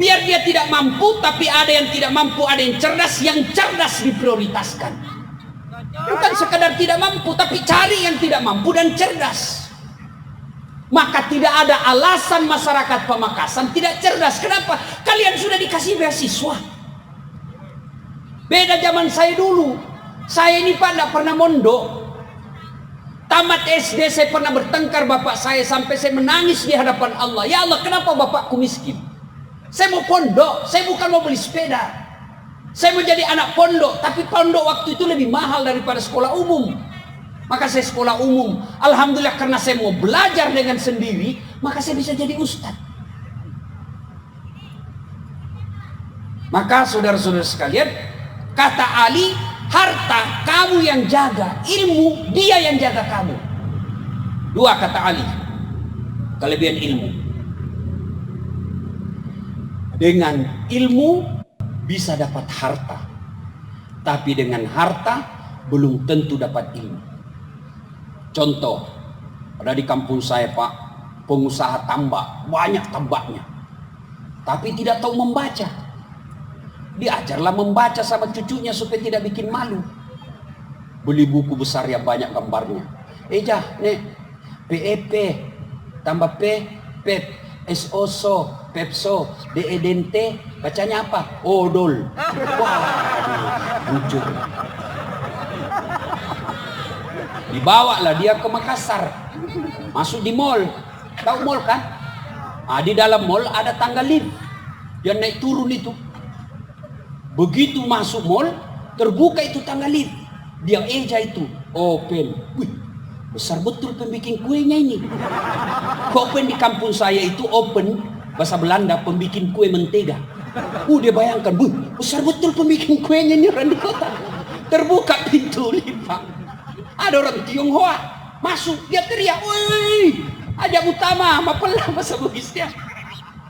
Biar dia tidak mampu, tapi ada yang tidak mampu, ada yang cerdas. Yang cerdas diprioritaskan. Bukan sekadar tidak mampu, tapi cari yang tidak mampu dan cerdas. Maka tidak ada alasan masyarakat Pamekasan tidak cerdas. Kenapa? Kalian sudah dikasih beasiswa. Beda zaman saya dulu. Saya ini Pak tidak pernah mondok. Tamat SD saya pernah bertengkar bapak saya sampai saya menangis di hadapan Allah. Ya Allah, kenapa bapakku miskin? Saya mau pondok, saya bukan mau beli sepeda. Saya mau jadi anak pondok, tapi pondok waktu itu lebih mahal daripada sekolah umum. Maka saya sekolah umum. Alhamdulillah karena saya mau belajar dengan sendiri, maka saya bisa jadi ustadz. Maka saudara-saudara sekalian, kata Ali, harta kamu yang jaga, ilmu dia yang jaga kamu. Dua kata Ali, kelebihan ilmu. Dengan ilmu bisa dapat harta, tapi dengan harta belum tentu dapat ilmu. Contoh, ada di kampung saya Pak, pengusaha tambak, banyak tambaknya, tapi tidak tahu membaca. Diajarlah membaca sama cucunya supaya tidak bikin malu. Beli buku besar yang banyak gambarnya. Jah, nih, PEP, tambah P, PEP, SOSO, PEPSO, DEDNT, bacanya apa? Odol. Wah, jujur. Dibawalah dia ke Makassar, masuk di mall. Tahu mall kan? Di dalam mall ada tangga lift, dia naik turun itu. Begitu masuk mall, terbuka itu tangga lift, dia eja itu open. Wih, besar betul pembikin kuenya ini. Open di kampung saya itu open, bahasa Belanda pembikin kue mentega. Dia bayangkan, besar betul pembikin kuenya ini orang di kota. Terbuka pintu lift Pak. Ada orang Tionghoa masuk, dia teriak, woi, Ajak Utama, mapelah bahasa Bugis dia.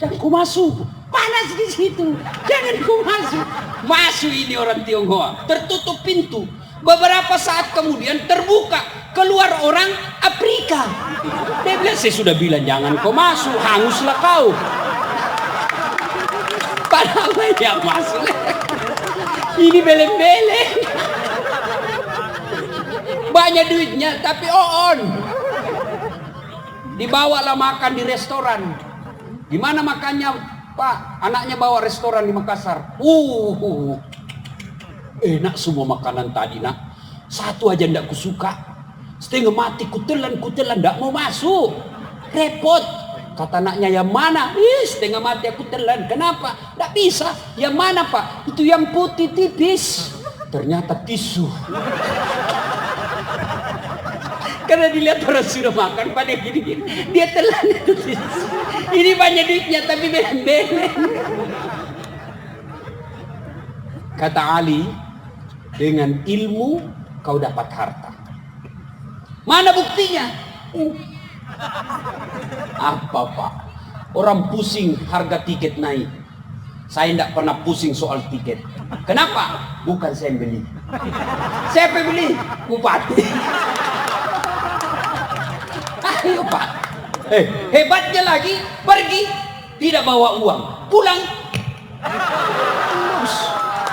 Jangan ku masuk, panas di situ. Jangan ku masuk. Masuk ini orang Tionghoa, tertutup pintu. Beberapa saat kemudian terbuka, keluar orang Afrika. Dia bilang, saya sudah bilang jangan kau masuk, hanguslah kau. Padahal dia masuk. Ini beleng-beleng. Banyak duitnya tapi on. Dibawalah makan di restoran. Gimana makannya Pak? Anaknya bawa restoran di Makassar. Enak semua makanan tadi nak. Satu aja ndak kusuka. Setengah mati kutelan ndak mau masuk. Repot. Kata anaknya, yang mana? Setengah mati aku telan. Kenapa? Ndak bisa. Yang mana Pak? Itu yang putih tipis. Ternyata tisu. Karena dilihat orang sudah makan pada gini-gini, dia telan itu. Ini banyak duitnya tapi beleng-beleng. Kata Ali, dengan ilmu kau dapat harta. Mana buktinya? Apa Pak? Orang pusing harga tiket naik. Saya tidak pernah pusing soal tiket. Kenapa? Bukan saya yang beli. Siapa yang beli? Bupati. Ayo Pak. Hebatnya lagi, pergi tidak bawa uang, pulang.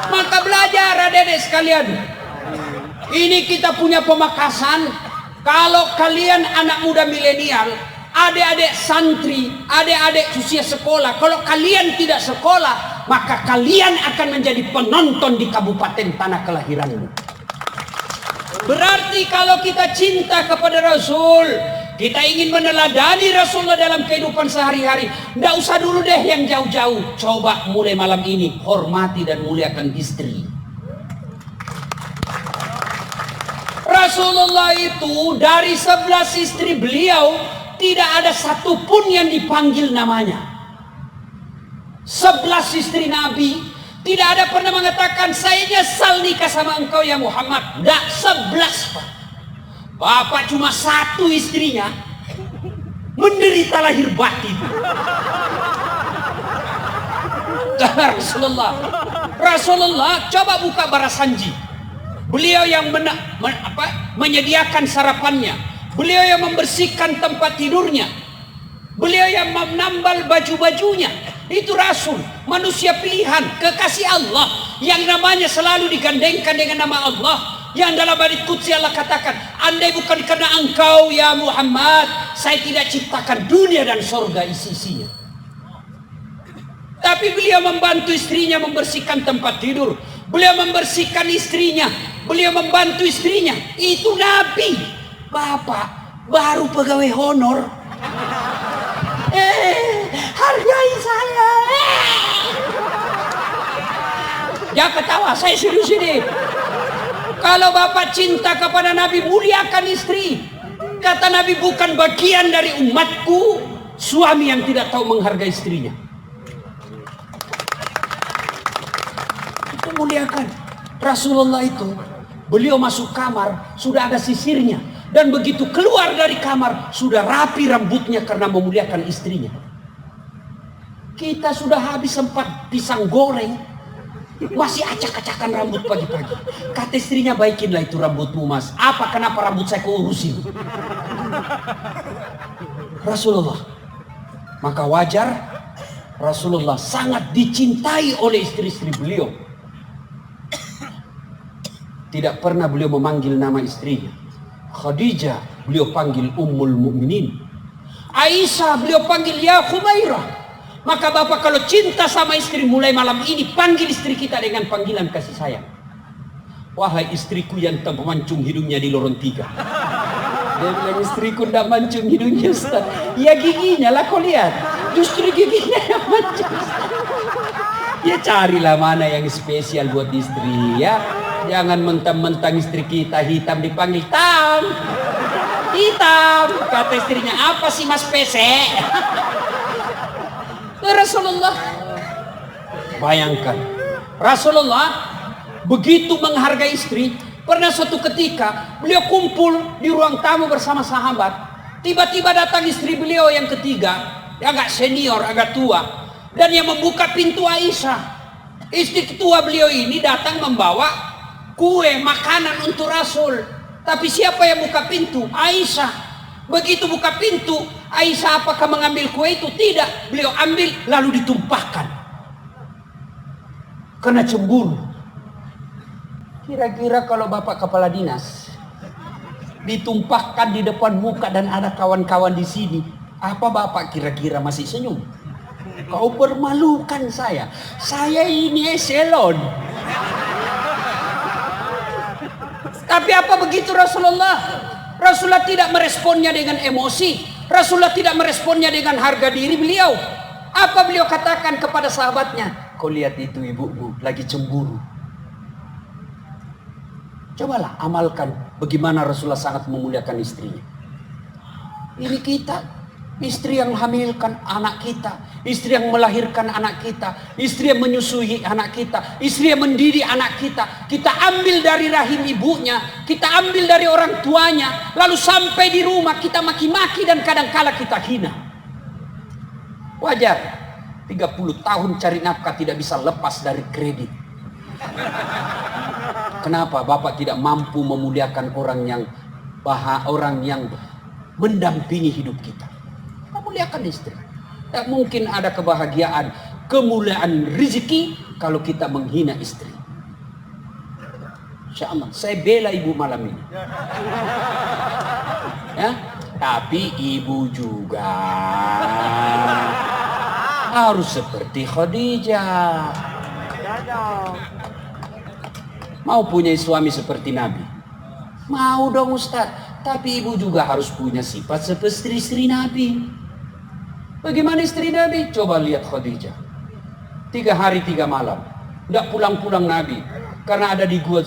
Maka belajar adik-adik sekalian. Ini kita punya pemakasan. Kalau kalian anak muda milenial, adik-adik santri, adik-adik usia sekolah, kalau kalian tidak sekolah, maka kalian akan menjadi penonton di kabupaten tanah kelahiranmu. Berarti kalau kita cinta kepada Rasul, kita ingin meneladani Rasulullah dalam kehidupan sehari-hari, tidak usah dulu deh yang jauh-jauh. Coba mulai malam ini, hormati dan muliakan istri. Rasulullah itu dari 11 istri beliau, tidak ada satupun yang dipanggil namanya. 11 istri Nabi, tidak ada pernah mengatakan, saya nyesal nikah sama engkau ya Muhammad. Tidak, 11 Pak. Bapak cuma satu istrinya menderita lahir batin. Rasulullah coba buka Barasanji. Beliau yang menyediakan sarapannya. Beliau yang membersihkan tempat tidurnya. Beliau yang menambal baju-bajunya. Itu Rasul, manusia pilihan, kekasih Allah, yang namanya selalu digandengkan dengan nama Allah. Yang dalam hadits qudsi Allah katakan, andai bukan karena engkau ya Muhammad, saya tidak ciptakan dunia dan surga isi-isinya. Tapi beliau membantu istrinya membersihkan tempat tidur. Beliau membersihkan istrinya. Beliau membantu istrinya. Itu Nabi. Bapak baru pegawai honor. Hargai saya. Jangan ketawa, saya serius ini. Kalau Bapak cinta kepada Nabi, muliakan istri. Kata Nabi, bukan bagian dari umatku suami yang tidak tahu menghargai istrinya. Itu muliakan. Rasulullah itu, beliau masuk kamar, sudah ada sisirnya. Dan begitu keluar dari kamar, sudah rapi rambutnya karena memuliakan istrinya. Kita sudah habis sempat pisang goreng, masih acak-acakan rambut pagi-pagi. Kata istrinya, baikinlah itu rambutmu mas. Apa, kenapa rambut saya kau urusin? Rasulullah. Maka wajar Rasulullah sangat dicintai oleh istri-istri beliau. Tidak pernah beliau memanggil nama istrinya. Khadijah beliau panggil Ummul Mukminin. Aisyah beliau panggil ya Khumairah. Maka Bapak kalau cinta sama istri, mulai malam ini panggil istri kita dengan panggilan kasih sayang. Wahai istriku yang tak memancung hidungnya di lorong 3. Dia bilang, istriku tidak mancung hidungnya Ustaz. Ya giginya lah kau lihat. Justru giginya yang mancung. Ya carilah mana yang spesial buat istri ya. Jangan mentang-mentang istri kita hitam dipanggil hitam. Hitam. Kata istrinya, apa sih mas pesek? Rasulullah. Bayangkan. Rasulullah begitu menghargai istri. Pernah suatu ketika beliau kumpul di ruang tamu bersama sahabat. Tiba-tiba datang istri beliau yang ketiga. Agak senior, agak tua. Dan yang membuka pintu Aisyah. Istri ketua beliau ini datang membawa kue, makanan untuk Rasul. Tapi siapa yang buka pintu? Aisyah. Begitu buka pintu, Aisyah apakah mengambil kue itu? Tidak. Beliau ambil lalu ditumpahkan. Karena cemburu. Kira-kira kalau Bapak kepala dinas ditumpahkan di depan muka dan ada kawan-kawan di sini, apa Bapak kira-kira masih senyum? Kau permalukan saya. Saya ini eselon. Tapi apa begitu Rasulullah? Rasulullah tidak meresponnya dengan emosi. Rasulullah tidak meresponnya dengan harga diri beliau. Apa beliau katakan kepada sahabatnya? Kau lihat itu ibumu lagi cemburu. Cobalah amalkan bagaimana Rasulullah sangat memuliakan istrinya. Ini kita, istri yang hamilkan anak kita, istri yang melahirkan anak kita, istri yang menyusui anak kita, istri yang mendidik anak kita. Kita ambil dari rahim ibunya, kita ambil dari orang tuanya, lalu sampai di rumah kita maki-maki dan kadang-kala kita hina. Wajar, 30 tahun cari nafkah tidak bisa lepas dari kredit. Kenapa Bapak tidak mampu memuliakan orang yang mendampingi hidup kita? Muliakan istri. Tak mungkin ada kebahagiaan, kemuliaan rezeki kalau kita menghina istri. Insya Allah, saya bela ibu malam ini. Ya, tapi ibu juga harus seperti Khadijah. Mau punya suami seperti Nabi? Mau dong Ustaz. Tapi ibu juga harus punya sifat seperti istri Nabi. Bagaimana istri Nabi? Coba lihat Khadijah. 3 hari 3 malam. Tidak pulang-pulang Nabi. Karena ada di Gua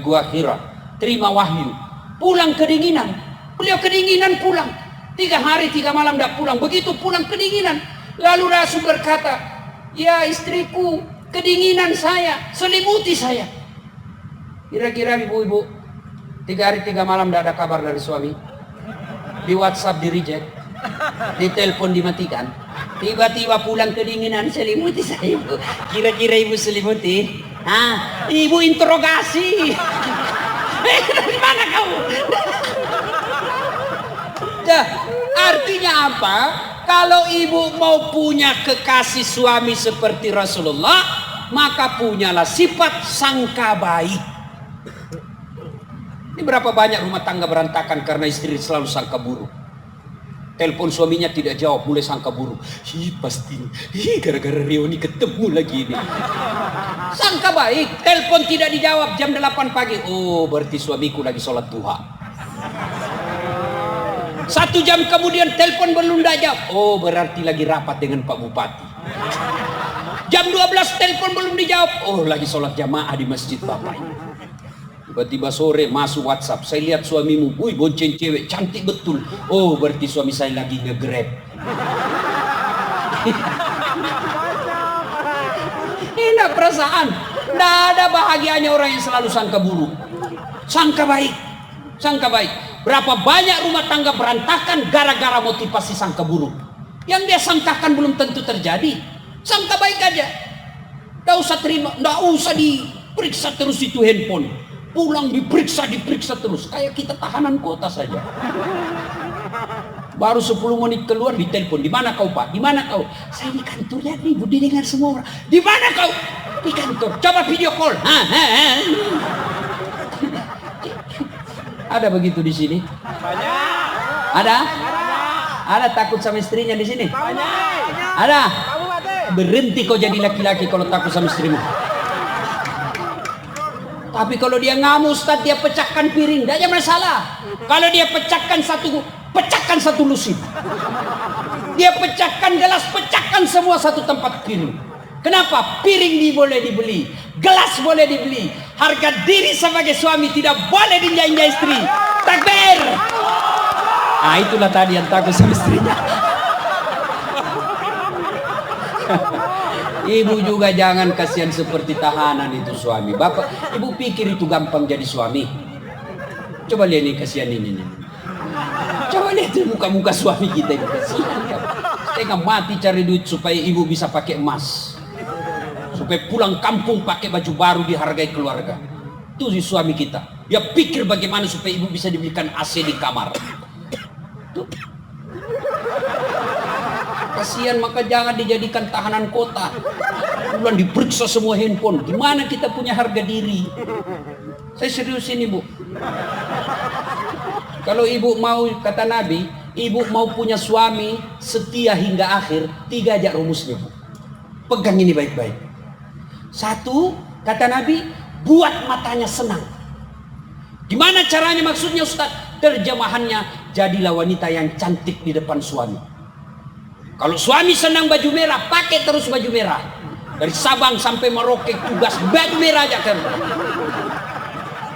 Gua Hira. Terima wahyu. Pulang kedinginan. Beliau kedinginan pulang. 3 hari 3 malam tidak pulang. Begitu pulang kedinginan. Lalu Rasul berkata, ya istriku, kedinginan saya, selimuti saya. Kira-kira ibu-ibu 3 hari 3 malam tidak ada kabar dari suami. Di WhatsApp di reject, di telepon dimatikan. Tiba-tiba pulang kedinginan, selimuti saya ibu. Kira-kira ibu selimuti? Ibu interogasi. Dari mana kamu? Artinya apa? Kalau ibu mau punya kekasih suami seperti Rasulullah, maka punyalah sifat sangka baik. Ini berapa banyak rumah tangga berantakan karena istri selalu sangka buruk. Telepon suaminya tidak jawab, mulai sangka buruk. Pasti gara-gara Rioni ketemu lagi ini. Sangka baik, telepon tidak dijawab jam 8 pagi. Oh, berarti suamiku lagi sholat duha. 1 jam kemudian telepon belum jawab. Oh, berarti lagi rapat dengan Pak Bupati. Jam 12 telepon belum dijawab. Oh, lagi sholat jamaah di masjid Bapak ini. Tiba-tiba sore masuk WhatsApp. Saya lihat suamimu, wih bonceng cewek, cantik betul. Oh, berarti suami saya lagi nge-grab. Ini perasaan. Tidak ada bahagianya orang yang selalu sangka buruk. Sangka baik. Sangka baik. Berapa banyak rumah tangga berantakan gara-gara motivasi sangka buruk. Yang dia sangkakan belum tentu terjadi. Sangka baik aja. Tidak usah terima, tidak usah diperiksa terus itu handphone. Pulang diperiksa terus. Kayak kita tahanan kota saja. Baru 10 menit keluar ditelepon. Di mana kau Pak? Di mana kau? Saya di kantor ya, Ibu didengar semua orang. Di mana kau? Di kantor. Coba video call. Ada begitu di sini? Banyak. Ada? Ada takut sama istrinya di sini? Banyak. Ada? Berhenti kau jadi laki-laki kalau takut sama istrimu. Tapi kalau dia ngamuk Ustaz, dia pecahkan piring, tidak ada masalah. Kalau dia pecahkan satu lusin. Dia pecahkan gelas, pecahkan semua satu tempat piring. Kenapa? Piring boleh dibeli, gelas boleh dibeli. Harga diri sebagai suami tidak boleh diinjak-injak istri. Takbir. Ah, itulah tadi yang takut sama istrinya. Ibu juga jangan kasihan seperti tahanan itu suami. Bapak, ibu pikir itu gampang jadi suami? Coba lihat nih kasihan ini. Coba lihat muka-muka suami kita ini. Setengah mati cari duit supaya ibu bisa pakai emas. Supaya pulang kampung pakai baju baru dihargai keluarga. Itu si suami kita. Dia pikir bagaimana supaya ibu bisa dibelikan AC di kamar. Tuh. Kasihan, maka jangan dijadikan tahanan kota. Bulan diperiksa semua handphone. Gimana kita punya harga diri? Saya serius ini Bu. Kalau ibu mau, kata Nabi, ibu mau punya suami setia hingga akhir, 3 aja rumusnya Bu. Pegang ini baik-baik. 1, kata Nabi, buat matanya senang. Gimana caranya maksudnya Ustaz? Terjemahannya, jadilah wanita yang cantik di depan suami. Kalau suami senang baju merah, pakai terus baju merah. Dari Sabang sampai Merauke tugas baju merah aja kan.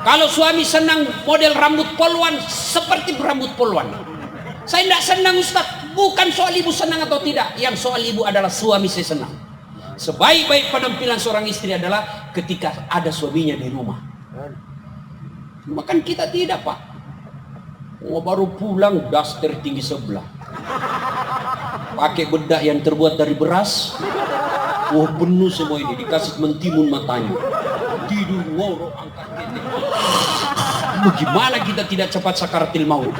Kalau suami senang model rambut polwan, seperti rambut polwan. Saya tidak senang Ustaz. Bukan soal ibu senang atau tidak. Yang soal ibu adalah suami saya senang. Sebaik-baik penampilan seorang istri adalah ketika ada suaminya di rumah. Makan kita tidak Pak. Oh, baru pulang daster tinggi sebelah. Pakai bedak yang terbuat dari beras. Oh, penuh semua ini, dikasih mentimun matanya. Tidur ngorok angkat ini. Bagaimana kita tidak cepat sakaratil maut?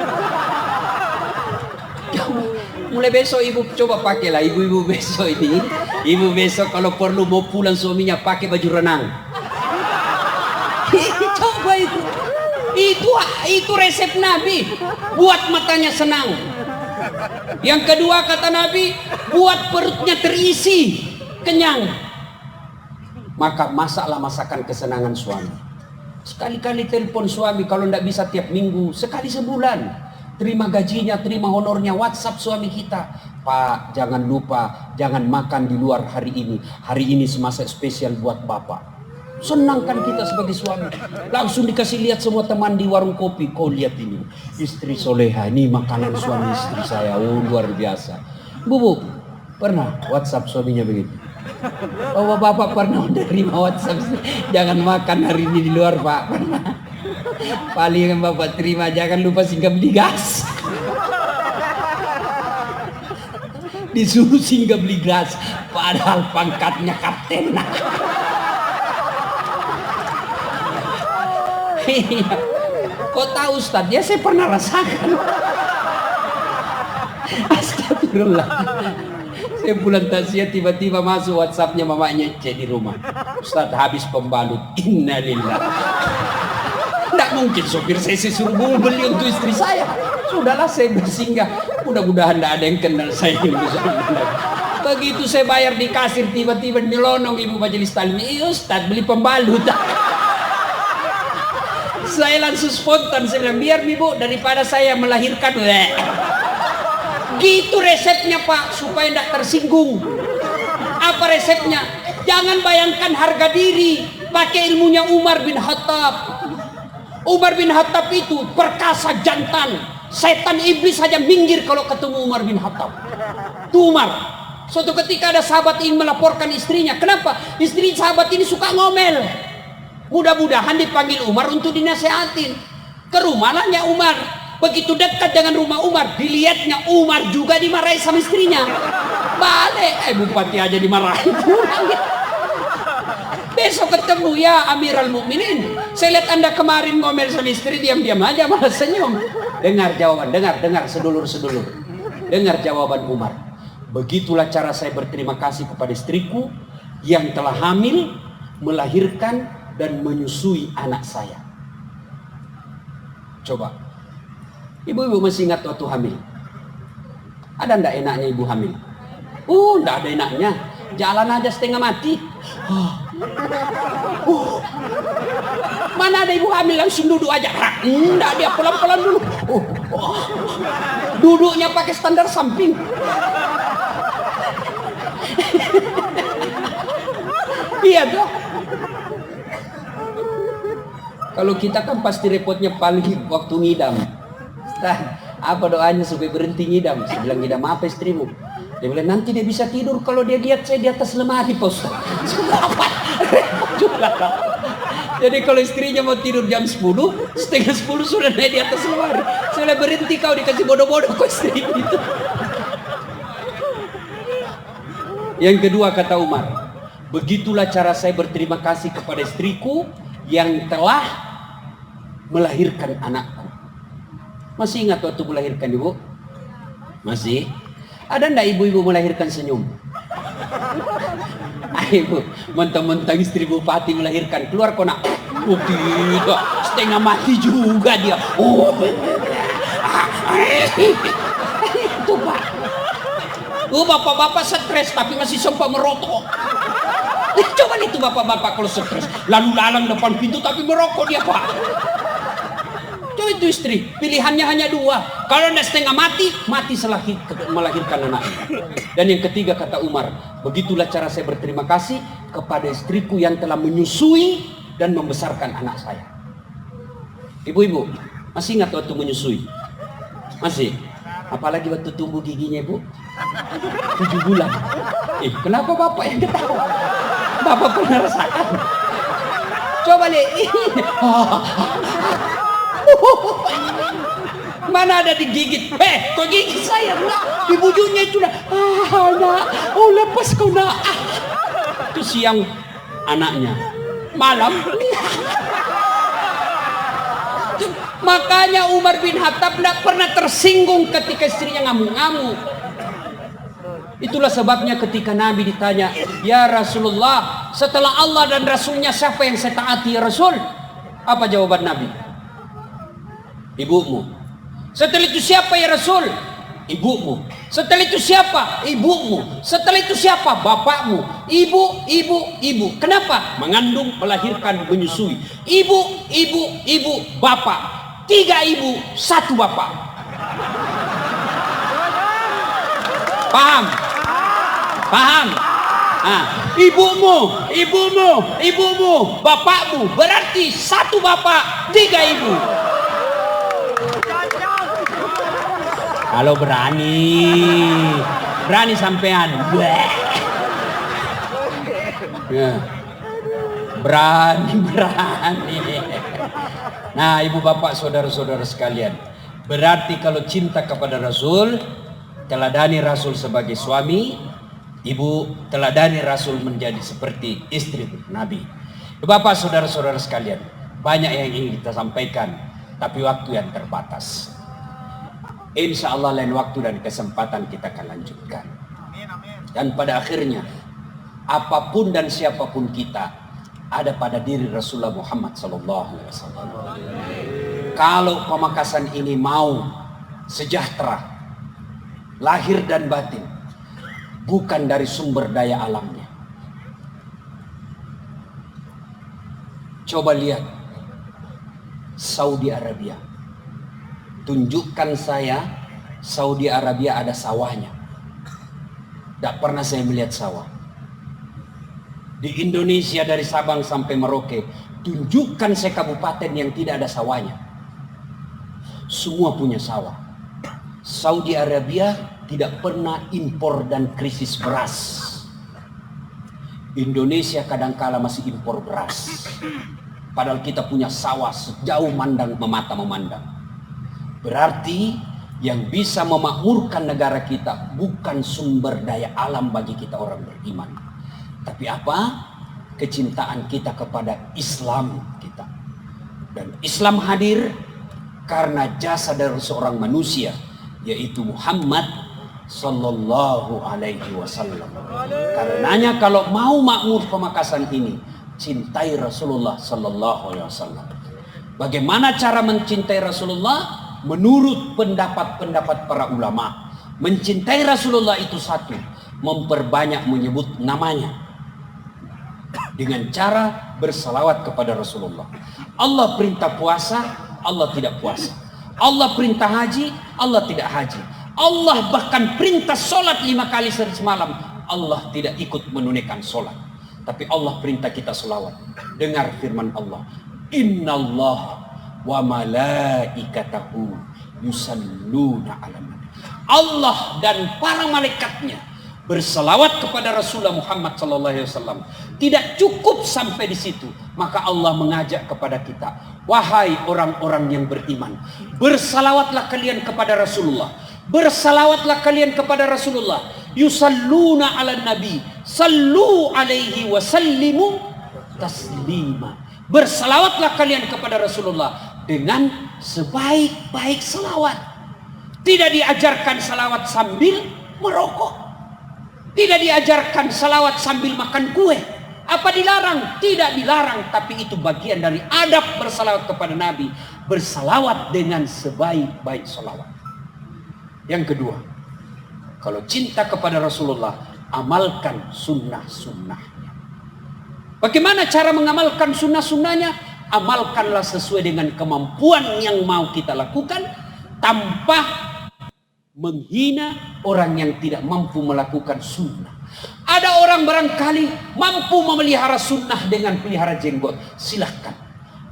Mulai besok ibu coba pakailah, ibu-ibu besok ini. Ibu besok kalau perlu mau pulang suaminya pakai baju renang. Coba itu resep Nabi. Buat matanya senang. Yang kedua kata Nabi, buat perutnya terisi, kenyang. Maka masaklah masakan kesenangan suami. Sekali-kali telepon suami, kalau tidak bisa tiap minggu, sekali sebulan. Terima gajinya, terima honornya, WhatsApp suami kita. Pak, jangan lupa, jangan makan di luar hari ini. Hari ini semasak spesial buat Bapak. Senangkan kita sebagai suami. Langsung dikasih lihat semua teman di warung kopi. Kau lihat ini, istri soleha, ini makanan suami istri saya. Oh, luar biasa. Bu, pernah WhatsApp suaminya begitu? Oh, Bapak pernah terima WhatsApp, jangan makan hari ini di luar Pak. Pernah. Paling yang Bapak terima, jangan lupa singgah beli gas. Disuruh singgah beli gas, padahal pangkatnya kapten. Kok tahu Ustaz? Ya saya pernah rasakan. Astagfirullah. Saya pulang tasya tiba-tiba masuk WhatsAppnya mamanya cek di rumah. Ustaz habis pembalut. Innalillah. Tidak mungkin sopir saya suruh beli untuk istri saya. Sudahlah saya bersinggah. Mudah-mudahan tidak ada yang kenal saya ini. Begitu saya bayar di kasir tiba-tiba nyelonong ibu majelis taklim. Ustaz beli pembalut. Saya langsung spontan, saya bilang, biar ibu daripada saya melahirkan. Gitu resepnya Pak, supaya tidak tersinggung. Apa resepnya? Jangan bayangkan harga diri, pakai ilmunya Umar bin Khattab. Umar bin Khattab itu perkasa jantan, setan iblis saja minggir kalau ketemu Umar bin Khattab. Tuh Umar. Suatu ketika ada sahabat ingin melaporkan istrinya. Kenapa? Istri sahabat ini suka ngomel. Mudah-mudahan dipanggil Umar untuk dinasehatin. Ke rumahnya Umar. Begitu dekat dengan rumah Umar, dilihatnya Umar juga dimarahi sama istrinya. Balik, bupati aja dimarahi. Besok ketemu, ya Amirul Mukminin, saya lihat Anda kemarin ngomel sama istri, diam-diam aja malah senyum. Dengar jawaban, dengar sedulur-sedulur. Dengar jawaban Umar. Begitulah cara saya berterima kasih kepada istriku yang telah hamil, melahirkan dan menyusui anak saya. Coba. Ibu-ibu masih ingat waktu hamil? Ada ndak enaknya ibu hamil? Ndak ada enaknya. Jalan aja setengah mati. Mana ada ibu hamil langsung duduk aja? Ndak, dia pelan-pelan dulu. Duduknya pakai standar samping. Iya toh. Kalau kita kan pasti repotnya paling waktu ngidam. Apa doanya supaya berhenti ngidam? Saya bilang, ngidam apa istrimu? Dia bilang, nanti dia bisa tidur kalau dia lihat saya di atas lemari, Pos. Jadi kalau istrinya mau tidur jam 10, setengah 10 sudah naik di atas lemari. Saya bilang, berhenti kau, dikasih bodoh-bodoh kok istri itu. Yang kedua kata Umar, begitulah cara saya berterima kasih kepada istriku yang telah melahirkan anakku. Masih ingat waktu melahirkan ibu? Masih? Ada ndak ibu-ibu melahirkan senyum? Ibu, mentang-mentang istri bupati melahirkan, keluar kok nak? Tidak, setengah mati juga dia. Itu Pak. Bapak-bapak stres tapi masih sempat merokok. Coba itu bapak-bapak kalau stres, lalu lalang depan pintu tapi merokok dia Pak. Coba itu istri, pilihannya hanya dua. Kalau anda setengah mati, mati setelah melahirkan anaknya. Dan yang ketiga kata Umar, begitulah cara saya berterima kasih kepada istriku yang telah menyusui dan membesarkan anak saya. Ibu-ibu, masih ingat waktu menyusui? Masih? Apalagi waktu tumbuh giginya ibu? 7 bulan. Kenapa bapak yang ketawa? Bapak pernah rasakan? Coba lihat. Mana ada digigit? Kok gigit saya? Nak, di bujurnya itu nak. Nak, lepas kau nak. Itu siang anaknya, malam. Makanya Umar bin Khattab tidak pernah tersinggung ketika istrinya ngamuk-ngamuk. Itulah sebabnya ketika Nabi ditanya, ya Rasulullah, setelah Allah dan Rasulnya siapa yang saya taati ya Rasul? Apa jawaban Nabi? Ibumu. Setelah itu siapa ya Rasul? Ibumu. Setelah itu siapa? Ibumu. Setelah itu siapa? Bapakmu. Ibu. Kenapa? Mengandung, melahirkan, menyusui. Ibu, bapak. 3 ibu, 1 bapak. Paham? Ibumu, bapakmu. Berarti 1 bapak, 3 ibu. Kalau berani sampean. Berani. Nah, ibu bapak saudara-saudara sekalian, berarti kalau cinta kepada Rasul, teladani Rasul sebagai suami, ibu teladani Rasul menjadi seperti istri Nabi. Bapak saudara-saudara sekalian, banyak yang ingin kita sampaikan, tapi waktu yang terbatas. Insya Allah lain waktu dan kesempatan kita akan lanjutkan. Dan pada akhirnya, apapun dan siapapun kita ada pada diri Rasulullah Muhammad SAW. Kalau pamekasan ini mau sejahtera, lahir dan batin, bukan dari sumber daya alamnya. Coba lihat Saudi Arabia. Tunjukkan saya Saudi Arabia ada sawahnya. Tidak pernah saya melihat sawah. Di Indonesia dari Sabang sampai Merauke, tunjukkan saya kabupaten yang tidak ada sawahnya. Semua punya sawah. Saudi Arabia tidak pernah impor dan krisis beras. Indonesia kadangkala masih impor beras. Padahal kita punya sawah sejauh mata memandang. Berarti yang bisa memakmurkan negara kita bukan sumber daya alam bagi kita orang beriman. Tapi apa? Kecintaan kita kepada Islam kita. Dan Islam hadir karena jasa dari seorang manusia, yaitu Muhammad sallallahu alaihi wasallam. Karenanya kalau mau makmur Pamekasan ini, cintai Rasulullah sallallahu alaihi wasallam. Bagaimana cara mencintai Rasulullah? Menurut pendapat-pendapat para ulama, mencintai Rasulullah itu satu, memperbanyak menyebut namanya dengan cara bersalawat kepada Rasulullah. Allah perintah puasa, Allah tidak puasa. Allah perintah haji, Allah tidak haji. Allah bahkan perintah solat 5 kali sehari semalam, Allah tidak ikut menunaikan solat. Tapi Allah perintah kita selawat. Dengar firman Allah, Innallah wa malaikatahu yusalluna ala nabi. Allah dan para malaikatnya berselawat kepada Rasulullah Muhammad sallallahu alaihi wasallam. Tidak cukup sampai di situ, maka Allah mengajak kepada kita, wahai orang-orang yang beriman, bersalawatlah kalian kepada Rasulullah. Bersalawatlah kalian kepada Rasulullah. Yusalluna ala nabi, sallu alaihi wa sallimu taslima. Bersalawatlah kalian kepada Rasulullah dengan sebaik-baik salawat. Tidak diajarkan salawat sambil merokok. Tidak diajarkan salawat sambil makan kue. Apa dilarang? Tidak dilarang, tapi itu bagian dari adab bersalawat kepada Nabi. Bersalawat dengan sebaik-baik salawat. Yang kedua, kalau cinta kepada Rasulullah, amalkan sunnah-sunnahnya. Bagaimana cara mengamalkan sunnah-sunnahnya? Amalkanlah sesuai dengan kemampuan yang mau kita lakukan, tanpa menghina orang yang tidak mampu melakukan sunnah. Ada orang barangkali mampu memelihara sunnah dengan pelihara jenggot, silahkan.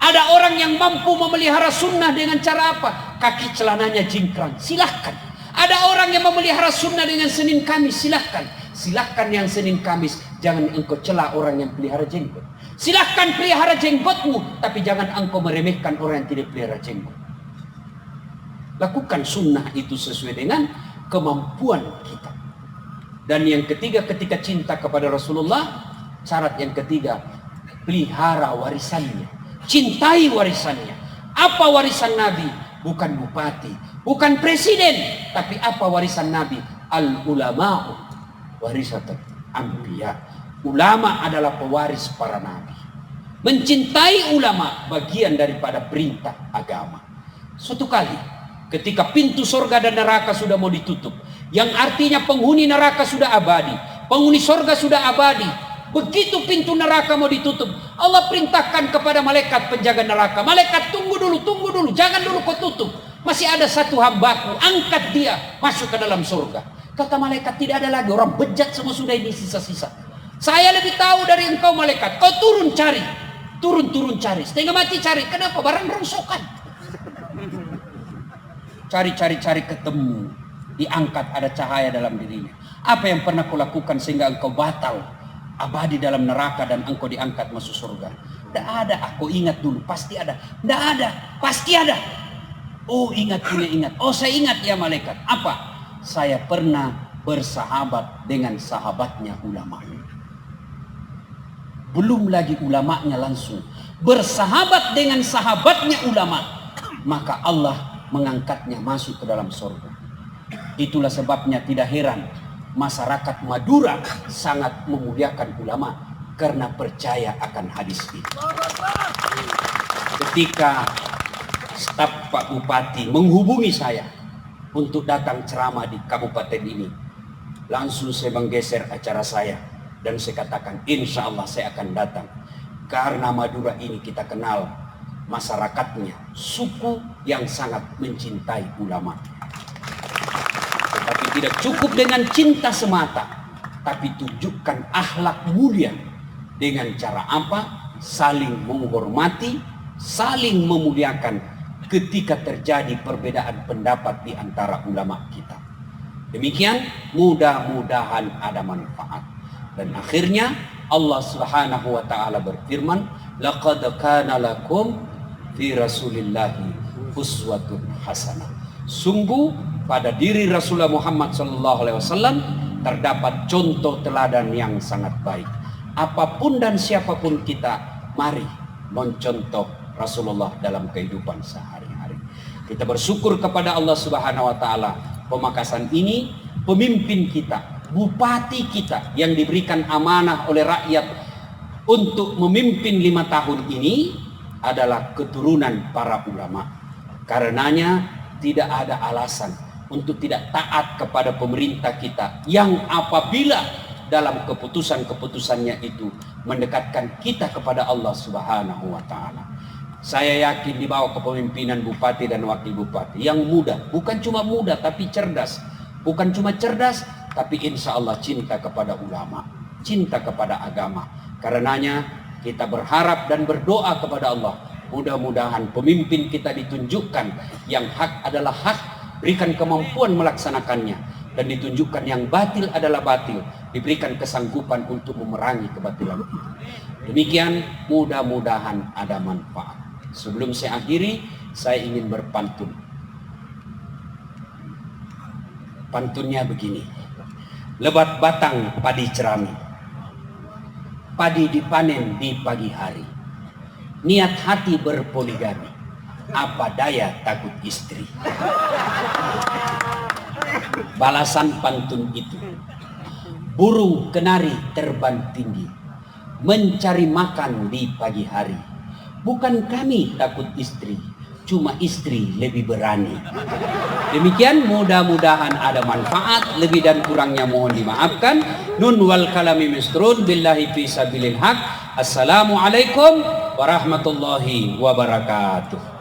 Ada orang yang mampu memelihara sunnah dengan cara apa? Kaki celananya jingkrang, silahkan. Ada orang yang memelihara sunnah dengan Senin Kamis, silahkan. Silahkan yang Senin Kamis, jangan engkau cela orang yang pelihara jenggot. Silahkan pelihara jenggotmu, tapi jangan engkau meremehkan orang yang tidak pelihara jenggot. Lakukan sunnah itu sesuai dengan kemampuan kita. Dan yang ketiga, ketika cinta kepada Rasulullah, syarat yang ketiga, pelihara warisannya. Cintai warisannya. Apa warisan Nabi? Bukan bupati, bukan presiden, tapi apa warisan Nabi? Al-ulama'u warisatul anbiya. Ulama adalah pewaris para nabi. Mencintai ulama bagian daripada perintah agama. Suatu kali ketika pintu surga dan neraka sudah mau ditutup, yang artinya penghuni neraka sudah abadi, penghuni surga sudah abadi. Begitu pintu neraka mau ditutup, Allah perintahkan kepada malaikat penjaga neraka, malaikat tunggu dulu, jangan dulu kau tutup. Masih ada satu hambaku, angkat dia masuk ke dalam surga. Kata malaikat, tidak ada lagi, orang bejat semua sudah ini sisa-sisa. Saya lebih tahu dari engkau malaikat, kau turun cari, turun cari, setengah mati cari. Kenapa? Barang rongsokan. Cari ketemu, diangkat, ada cahaya dalam dirinya. Apa yang pernah kau lakukan sehingga engkau batal abadi dalam neraka dan engkau diangkat masuk surga? Tidak ada. Aku ingat dulu, pasti ada. Tidak ada, pasti ada. Oh ingat, ingat. Oh saya ingat ya malaikat. Apa? Saya pernah bersahabat dengan sahabatnya ulama. Belum lagi ulamanya langsung bersahabat dengan sahabatnya ulama, maka Allah mengangkatnya masuk ke dalam surga. Itulah sebabnya tidak heran masyarakat Madura sangat memuliakan ulama karena percaya akan hadis ini. Ketika staf Pak Bupati menghubungi saya untuk datang ceramah di kabupaten ini, langsung saya menggeser acara saya dan saya katakan insya Allah saya akan datang, karena Madura ini kita kenal masyarakatnya suku yang sangat mencintai ulama. Tetapi tidak cukup dengan cinta semata, tapi tunjukkan akhlak mulia. Dengan cara apa? Saling menghormati, saling memuliakan ketika terjadi perbedaan pendapat di antara ulama kita. Demikian, mudah-mudahan ada manfaat. Dan akhirnya Allah Subhanahu wa taala berfirman, laqad kana lakum fi Rasulillahi uswatun hasanah. Sungguh pada diri Rasulullah Muhammad SAW terdapat contoh teladan yang sangat baik. Apapun dan siapapun kita, mari mencontoh Rasulullah dalam kehidupan sehari-hari. Kita bersyukur kepada Allah Subhanahu wa taala, Pemakasan ini pemimpin kita, bupati kita yang diberikan amanah oleh rakyat untuk memimpin 5 tahun ini adalah keturunan para ulama. Karenanya tidak ada alasan untuk tidak taat kepada pemerintah kita yang apabila dalam keputusan-keputusannya itu mendekatkan kita kepada Allah Subhanahu wa taala. Saya yakin di bawah kepemimpinan bupati dan wakil bupati yang muda, bukan cuma muda tapi cerdas, bukan cuma cerdas tapi insya Allah cinta kepada ulama, cinta kepada agama. Karenanya kita berharap dan berdoa kepada Allah, mudah-mudahan pemimpin kita ditunjukkan yang hak adalah hak, berikan kemampuan melaksanakannya, dan ditunjukkan yang batil adalah batil, diberikan kesanggupan untuk memerangi kebatilan itu. Demikian, mudah-mudahan ada manfaat. Sebelum saya akhiri, saya ingin berpantun. Pantunnya begini. Lebat batang padi cerami, padi dipanen di pagi hari. Niat hati berpoligami, apa daya takut istri. Balasan pantun itu, burung kenari terbang tinggi, mencari makan di pagi hari. Bukan kami takut istri, cuma istri lebih berani. Demikian, mudah-mudahan ada manfaat. Lebih dan kurangnya mohon dimaafkan. Nun wal kalami misrun billahi fi sabilil haq. Assalamualaikum warahmatullahi wabarakatuh.